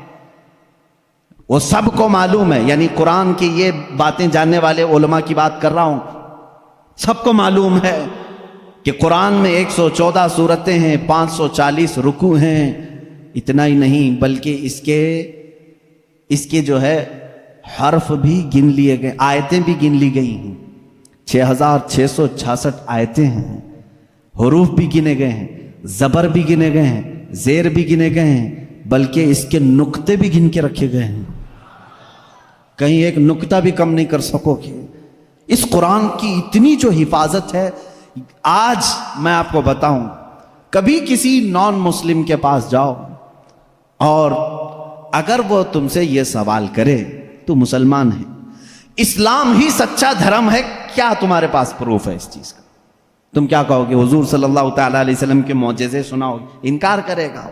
وہ سب کو معلوم ہے، یعنی قرآن کی یہ باتیں جاننے والے علماء کی بات کر رہا ہوں، سب کو معلوم ہے کہ قرآن میں 114 صورتیں ہیں، 540 رکوع ہیں۔ اتنا ہی نہیں بلکہ اس کے جو ہے حرف بھی گن لیے گئے، آیتیں بھی گن لی گئی ہیں، 6666 آیتیں ہیں، حروف بھی گنے گئے ہیں، زبر بھی گنے گئے ہیں، زیر بھی گنے گئے ہیں، بلکہ اس کے نقطے بھی گن کے رکھے گئے ہیں، کہیں ایک نقطہ بھی کم نہیں کر سکو گے۔ اس قرآن کی اتنی جو حفاظت ہے، آج میں آپ کو بتاؤں، کبھی کسی نان مسلم کے پاس جاؤ، اور اگر وہ تم سے یہ سوال کرے تو مسلمان ہے، اسلام ہی سچا دھرم ہے، کیا تمہارے پاس پروف ہے اس چیز کا؟ تم کیا کہو گے؟ حضور صلی اللہ تعالیٰ علیہ وسلم کے معجزے سناؤ گے؟ انکار کرے گا۔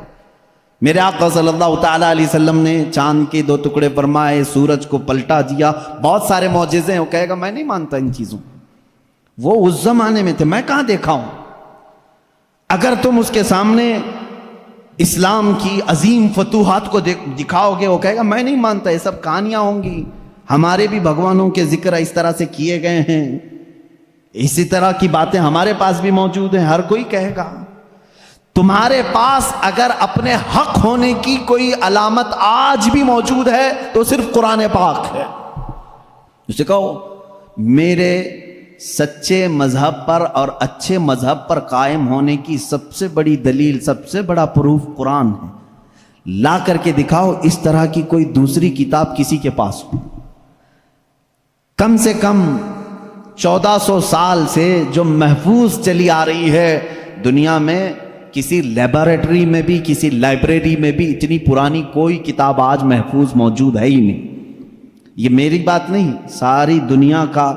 میرے آقا صلی اللہ تعالیٰ علیہ وسلم نے چاند کے 2 ٹکڑے فرمائے، سورج کو پلٹا دیا، بہت سارے معجزے ہیں، وہ کہے گا میں نہیں مانتا ان چیزوں، وہ اس زمانے میں تھے، میں کہاں دیکھا ہوں۔ اگر تم اس کے سامنے اسلام کی عظیم فتوحات کو دکھاؤ گے، وہ کہے گا میں نہیں مانتا، یہ سب کہانیاں ہوں گی، ہمارے بھی بھگوانوں کے ذکر اس طرح سے کیے گئے ہیں، اسی طرح کی باتیں ہمارے پاس بھی موجود ہیں۔ ہر کوئی کہے گا۔ تمہارے پاس اگر اپنے حق ہونے کی کوئی علامت آج بھی موجود ہے تو صرف قرآن پاک ہے۔ اسے کہو میرے سچے مذہب پر اور اچھے مذہب پر قائم ہونے کی سب سے بڑی دلیل، سب سے بڑا پروف قرآن ہے، لا کر کے دکھاؤ اس طرح کی کوئی دوسری کتاب کسی کے پاس ہو۔ کم سے کم 1400 سال سے جو محفوظ چلی آ رہی ہے دنیا میں، کسی لیبارٹری میں بھی، کسی لائبریری میں بھی اتنی پرانی کوئی کتاب آج محفوظ موجود ہے ہی نہیں۔ یہ میری بات نہیں، ساری دنیا کا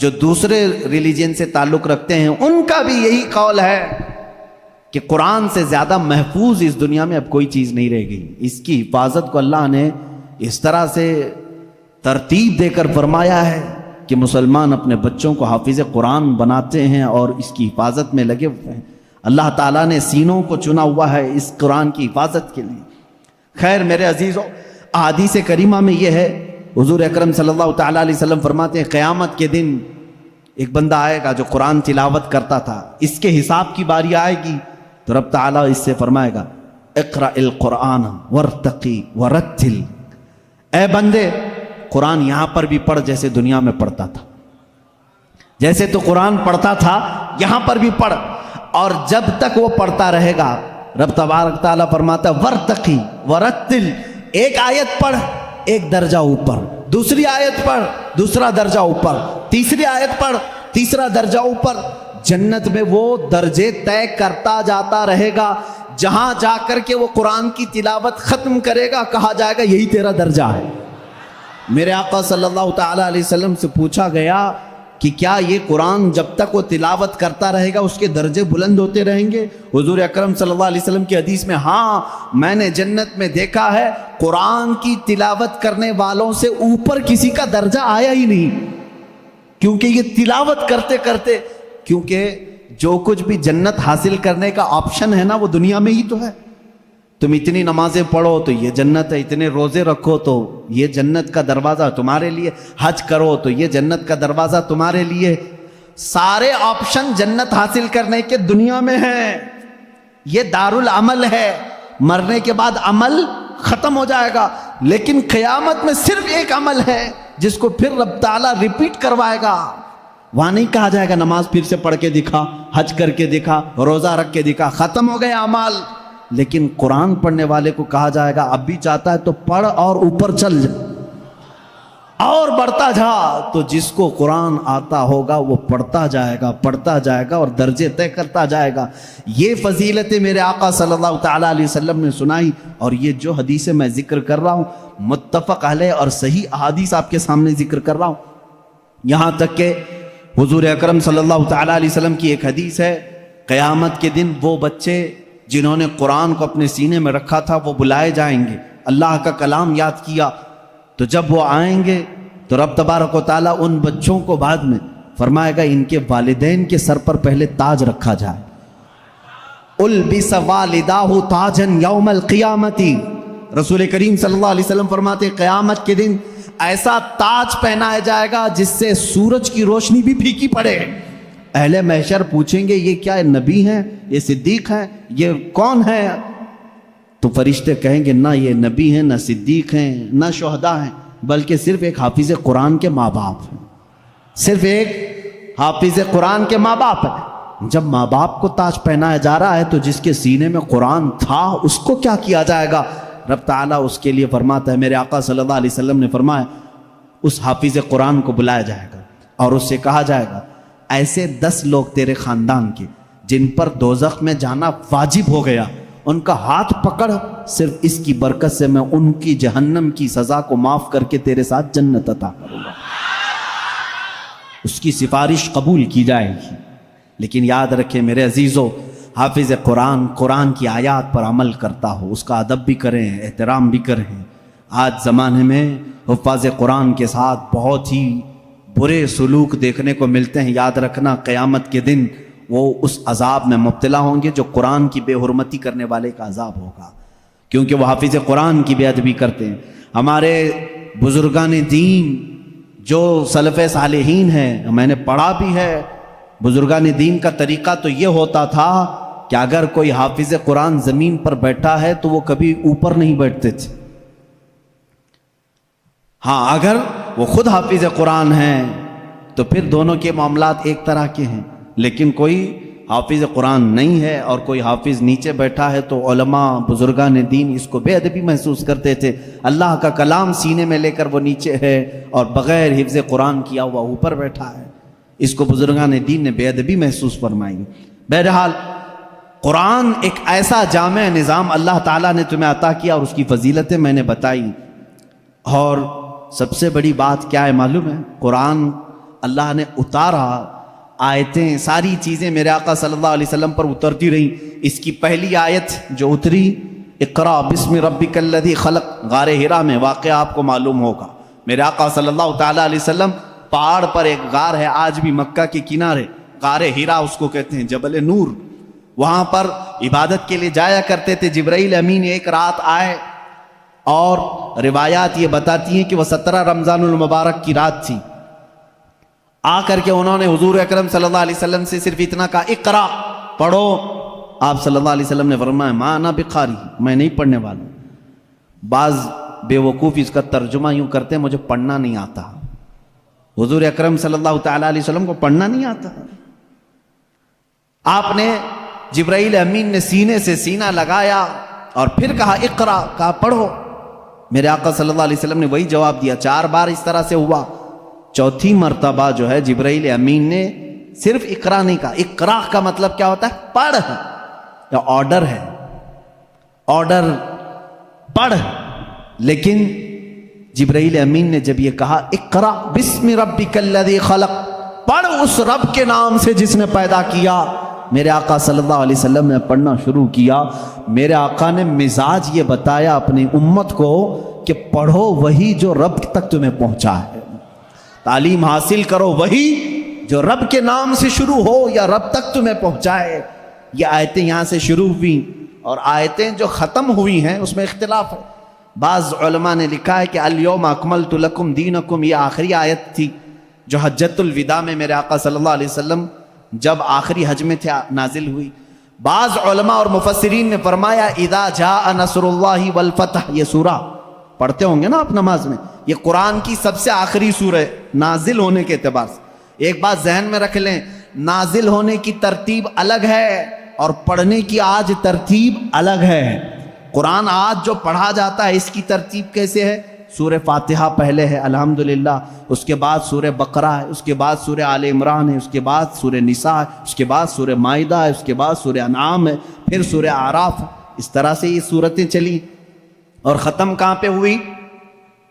جو دوسرے ریلیجن سے تعلق رکھتے ہیں ان کا بھی یہی قول ہے کہ قرآن سے زیادہ محفوظ اس دنیا میں اب کوئی چیز نہیں رہ گئی۔ اس کی حفاظت کو اللہ نے اس طرح سے ترتیب دے کر فرمایا ہے کہ مسلمان اپنے بچوں کو حافظ قرآن بناتے ہیں اور اس کی حفاظت میں لگے ہوئے ہیں۔ اللہ تعالیٰ نے سینوں کو چنا ہوا ہے اس قرآن کی حفاظت کے لیے۔ خیر میرے عزیزوں، احادیث کریمہ میں یہ ہے، حضور اکرم صلی اللہ تعالیٰ علیہ وسلم فرماتے ہیں قیامت کے دن ایک بندہ آئے گا جو قرآن تلاوت کرتا تھا، اس کے حساب کی باری آئے گی تو رب تعالیٰ اس سے فرمائے گا اقرأ القرآن وارتقی ورتل، اے بندے قرآن یہاں پر بھی پڑھ جیسے دنیا میں پڑھتا تھا، جیسے تو قرآن پڑھتا تھا یہاں پر بھی پڑھ، اور جب تک وہ پڑھتا رہے گا رب تبارک تعالیٰ فرماتا ہے ورتقی ورتل، ایک آیت پڑھ ایک درجہ اوپر، دوسری آیت پڑھ دوسرا درجہ اوپر، تیسری آیت پڑھ تیسرا درجہ اوپر، جنت میں وہ درجے طے کرتا جاتا رہے گا، جہاں جا کر کے وہ قرآن کی تلاوت ختم کرے گا کہا جائے گا یہی تیرا درجہ ہے۔ میرے آقا صلی اللہ تعالیٰ علیہ وسلم سے پوچھا گیا کہ کیا یہ قرآن جب تک وہ تلاوت کرتا رہے گا اس کے درجے بلند ہوتے رہیں گے؟ حضور اکرم صلی اللہ علیہ وسلم کی حدیث میں ہاں میں نے جنت میں دیکھا ہے قرآن کی تلاوت کرنے والوں سے اوپر کسی کا درجہ آیا ہی نہیں، کیونکہ یہ تلاوت کرتے کرتے، کیونکہ جو کچھ بھی جنت حاصل کرنے کا آپشن ہے نا وہ دنیا میں ہی تو ہے۔ تم اتنی نمازیں پڑھو تو یہ جنت ہے، اتنے روزے رکھو تو یہ جنت کا دروازہ تمہارے لیے، حج کرو تو یہ جنت کا دروازہ تمہارے لیے، سارے آپشن جنت حاصل کرنے کے دنیا میں ہیں۔ یہ دارالعمل ہے، مرنے کے بعد عمل ختم ہو جائے گا، لیکن قیامت میں صرف ایک عمل ہے جس کو پھر رب تعالیٰ ریپیٹ کروائے گا۔ وہاں نہیں کہا جائے گا نماز پھر سے پڑھ کے دکھا، حج کر کے دکھا، روزہ رکھ کے دکھا، ختم ہو گئے اعمال، لیکن قرآن پڑھنے والے کو کہا جائے گا اب بھی چاہتا ہے تو پڑھ اور اوپر چل جا اور بڑھتا جا۔ تو جس کو قرآن آتا ہوگا وہ پڑھتا جائے گا اور درجے طے کرتا جائے گا۔ یہ فضیلتیں میرے آقا صلی اللہ تعالیٰ علیہ وسلم نے سنائی، اور یہ جو حدیثیں میں ذکر کر رہا ہوں متفق علیہ اور صحیح احادیث آپ کے سامنے ذکر کر رہا ہوں۔ یہاں تک کہ حضور اکرم صلی اللہ تعالیٰ علیہ وسلم کی ایک حدیث ہے، قیامت کے دن وہ بچے جنہوں نے قرآن کو اپنے سینے میں رکھا تھا وہ بلائے جائیں گے، اللہ کا کلام یاد کیا، تو جب وہ آئیں گے تو رب تبارک و تعالیٰ ان بچوں کو بعد میں فرمائے گا ان کے والدین کے سر پر پہلے تاج رکھا جائے، البس والداہ تاجن یوم القیامتی، رسول کریم صلی اللہ علیہ وسلم فرماتے ہیں قیامت کے دن ایسا تاج پہنایا جائے گا جس سے سورج کی روشنی بھی پھیکی پڑے۔ اہل محشر پوچھیں گے یہ کیا نبی ہیں، یہ صدیق ہیں، یہ کون ہیں؟ تو فرشتے کہیں گے نہ یہ نبی ہیں، نہ صدیق ہیں، نہ شہداء ہیں، بلکہ صرف ایک حافظ قرآن کے ماں باپ ہیں، صرف ایک حافظ قرآن کے ماں باپ ہیں۔ جب ماں باپ کو تاج پہنایا جا رہا ہے تو جس کے سینے میں قرآن تھا اس کو کیا کیا جائے گا؟ رب تعالیٰ اس کے لیے فرماتا ہے، میرے آقا صلی اللہ علیہ وسلم نے فرمایا اس حافظ قرآن کو بلایا جائے گا اور اس سے کہا جائے گا ایسے 10 لوگ تیرے خاندان کے جن پر دوزخ میں جانا واجب ہو گیا، ان کا ہاتھ پکڑ، صرف اس کی برکت سے میں ان کی جہنم کی سزا کو معاف کر کے تیرے ساتھ جنت عطا کروں گا۔ اس کی سفارش قبول کی جائے گی۔ لیکن یاد رکھیں میرے عزیزو، حافظ قرآن قرآن کی آیات پر عمل کرتا ہو، اس کا ادب بھی کریں، احترام بھی کریں۔ آج زمانے میں حفاظ قرآن کے ساتھ بہت ہی برے سلوک دیکھنے کو ملتے ہیں۔ یاد رکھنا قیامت کے دن وہ اس عذاب میں مبتلا ہوں گے جو قرآن کی بے حرمتی کرنے والے کا عذاب ہوگا، کیونکہ وہ حافظ قرآن کی بے ادبی کرتے ہیں۔ ہمارے بزرگان دین جو سلف صالحین ہیں، میں نے پڑھا بھی ہے، بزرگان دین کا طریقہ تو یہ ہوتا تھا کہ اگر کوئی حافظ قرآن زمین پر بیٹھا ہے تو وہ کبھی اوپر نہیں بیٹھتے تھے۔ ہاں اگر وہ خود حافظ قرآن ہیں تو پھر دونوں کے معاملات ایک طرح کے ہیں، لیکن کوئی حافظ قرآن نہیں ہے اور کوئی حافظ نیچے بیٹھا ہے تو علماء بزرگان دین اس کو بے ادبی محسوس کرتے تھے۔ اللہ کا کلام سینے میں لے کر وہ نیچے ہے اور بغیر حفظ قرآن کیا ہوا اوپر بیٹھا ہے، اس کو بزرگان دین نے بے ادبی محسوس فرمائی۔ بہرحال قرآن ایک ایسا جامع نظام اللہ تعالیٰ نے تمہیں عطا کیا اور اس کی فضیلتیں میں نے بتائی۔ اور سب سے بڑی بات کیا ہے معلوم ہے؟ قرآن اللہ نے اتارا، آیتیں ساری چیزیں میرے آقا صلی اللہ علیہ وسلم پر اترتی رہیں۔ اس کی پہلی آیت جو اتری اقرا بسم ربک الذی خلق، غار ہرا میں واقعہ آپ کو معلوم ہوگا۔ میرے آقا صلی اللہ تعالیٰ علیہ وسلم پہاڑ پر ایک غار ہے، آج بھی مکہ کے کنارے، غار ہرا اس کو کہتے ہیں، جبل نور، وہاں پر عبادت کے لیے جایا کرتے تھے۔ جبرائیل امین ایک رات آئے اور روایات یہ بتاتی ہیں کہ وہ 17 رمضان المبارک کی رات تھی۔ آ کر کے انہوں نے حضور اکرم صلی اللہ علیہ وسلم سے صرف اتنا کہا اقرا، پڑھو۔ آپ صلی اللہ علیہ وسلم نے فرمایا ما انا بقاری، میں نہیں پڑھنے والا ہوں۔ بعض بے وقوف اس کا ترجمہ یوں کرتے ہیں مجھے پڑھنا نہیں آتا۔ حضور اکرم صلی اللہ تعالیٰ علیہ وسلم کو پڑھنا نہیں آتا۔ آپ نے جبرائیل امین نے سینے سے سینہ لگایا اور پھر کہا اقرا، کہا پڑھو۔ میرے آقا صلی اللہ علیہ وسلم نے وہی جواب دیا۔ 4 بار اس طرح سے ہوا، چوتھی مرتبہ جو ہے جبرائیل امین نے صرف اقرا نہیں کہا۔ اقرا کا مطلب کیا ہوتا ہے؟ پڑھ، یا آرڈر ہے، آرڈر پڑھ۔ لیکن جبرائیل امین نے جب یہ کہا اقرا بسم ربک الذی خلق، پڑھ اس رب کے نام سے جس نے پیدا کیا، میرے آقا صلی اللہ علیہ وسلم نے پڑھنا شروع کیا۔ میرے آقا نے مزاج یہ بتایا اپنی امت کو کہ پڑھو وہی جو رب تک تمہیں پہنچا ہے، تعلیم حاصل کرو وہی جو رب کے نام سے شروع ہو یا رب تک تمہیں پہنچائے۔ یہ آیتیں یہاں سے شروع ہوئی اور آیتیں جو ختم ہوئی ہیں اس میں اختلاف ہے۔ بعض علماء نے لکھا ہے کہ الیوم اکملت لکم دینکم، یہ آخری آیت تھی جو حجۃ الوداع میں میرے آقا صلی اللہ علیہ وسلم جب آخری حج میں تھے نازل ہوئی۔ بعض علماء اور مفسرین نے فرمایا اذا جاء نصر اللہ والفتح، یہ سورہ پڑھتے ہوں گے نا آپ نماز میں، یہ قرآن کی سب سے آخری سورہ نازل ہونے کے اعتبار سے۔ ایک بات ذہن میں رکھ لیں، نازل ہونے کی ترتیب الگ ہے اور پڑھنے کی آج ترتیب الگ ہے۔ قرآن آج جو پڑھا جاتا ہے اس کی ترتیب کیسے ہے؟ سورہ فاتحہ پہلے ہے الحمدللہ، اس کے بعد سورہ بقرہ ہے، اس کے بعد سورہ آل عمران ہے، اس کے بعد سورہ نساء ہے، اس کے بعد سورہ مائدہ ہے، اس کے بعد سورہ انعام ہے، پھر سورہ اعراف ہے۔ اس طرح سے یہ سورتیں چلی اور ختم کہاں پہ ہوئی؟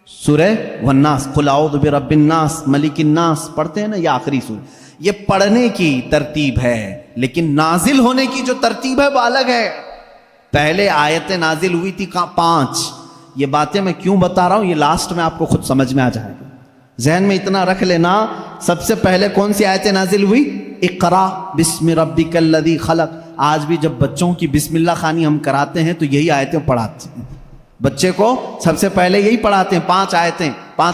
سورہ والناس، قل اعوذ برب الناس ملک الناس، پڑھتے ہیں نا، یہ آخری سورہ۔ یہ پڑھنے کی ترتیب ہے، لیکن نازل ہونے کی جو ترتیب ہے وہ الگ ہے۔ پہلے آیتیں نازل ہوئی تھی 5۔ یہ باتیں میں کیوں بتا رہا ہوں، یہ لاسٹ میں آپ کو خود سمجھ میں آ جائے گا۔ ذہن میں اتنا رکھ لینا، سب سے پہلے کون سی آیتیں نازل ہوئی؟ اقرا بسم ربک الذی خلق۔ آج بھی جب بچوں کی بسم اللہ خوانی ہم کراتے ہیں تو یہی آیتیں پڑھاتے ہیں، بچے کو سب سے پہلے یہی پڑھاتے ہیں۔ 5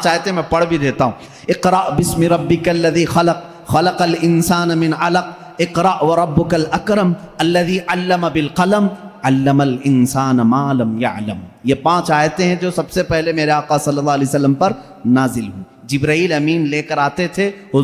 آیتیں میں پڑھ بھی دیتا ہوں۔ اقرا بسم ربک الذی خلق، خلق الانسان من علق، اقرا وربک الاکرم الذی علم بالقلم، علم الانسان ما لم یعلم۔ یہ 5 آیتیں ہیں جو سب سے پہلے میرے آقا صلی اللہ علیہ وسلم پر نازل ہوئی۔ جبرائیل امین لے کر آتے تھے، حضور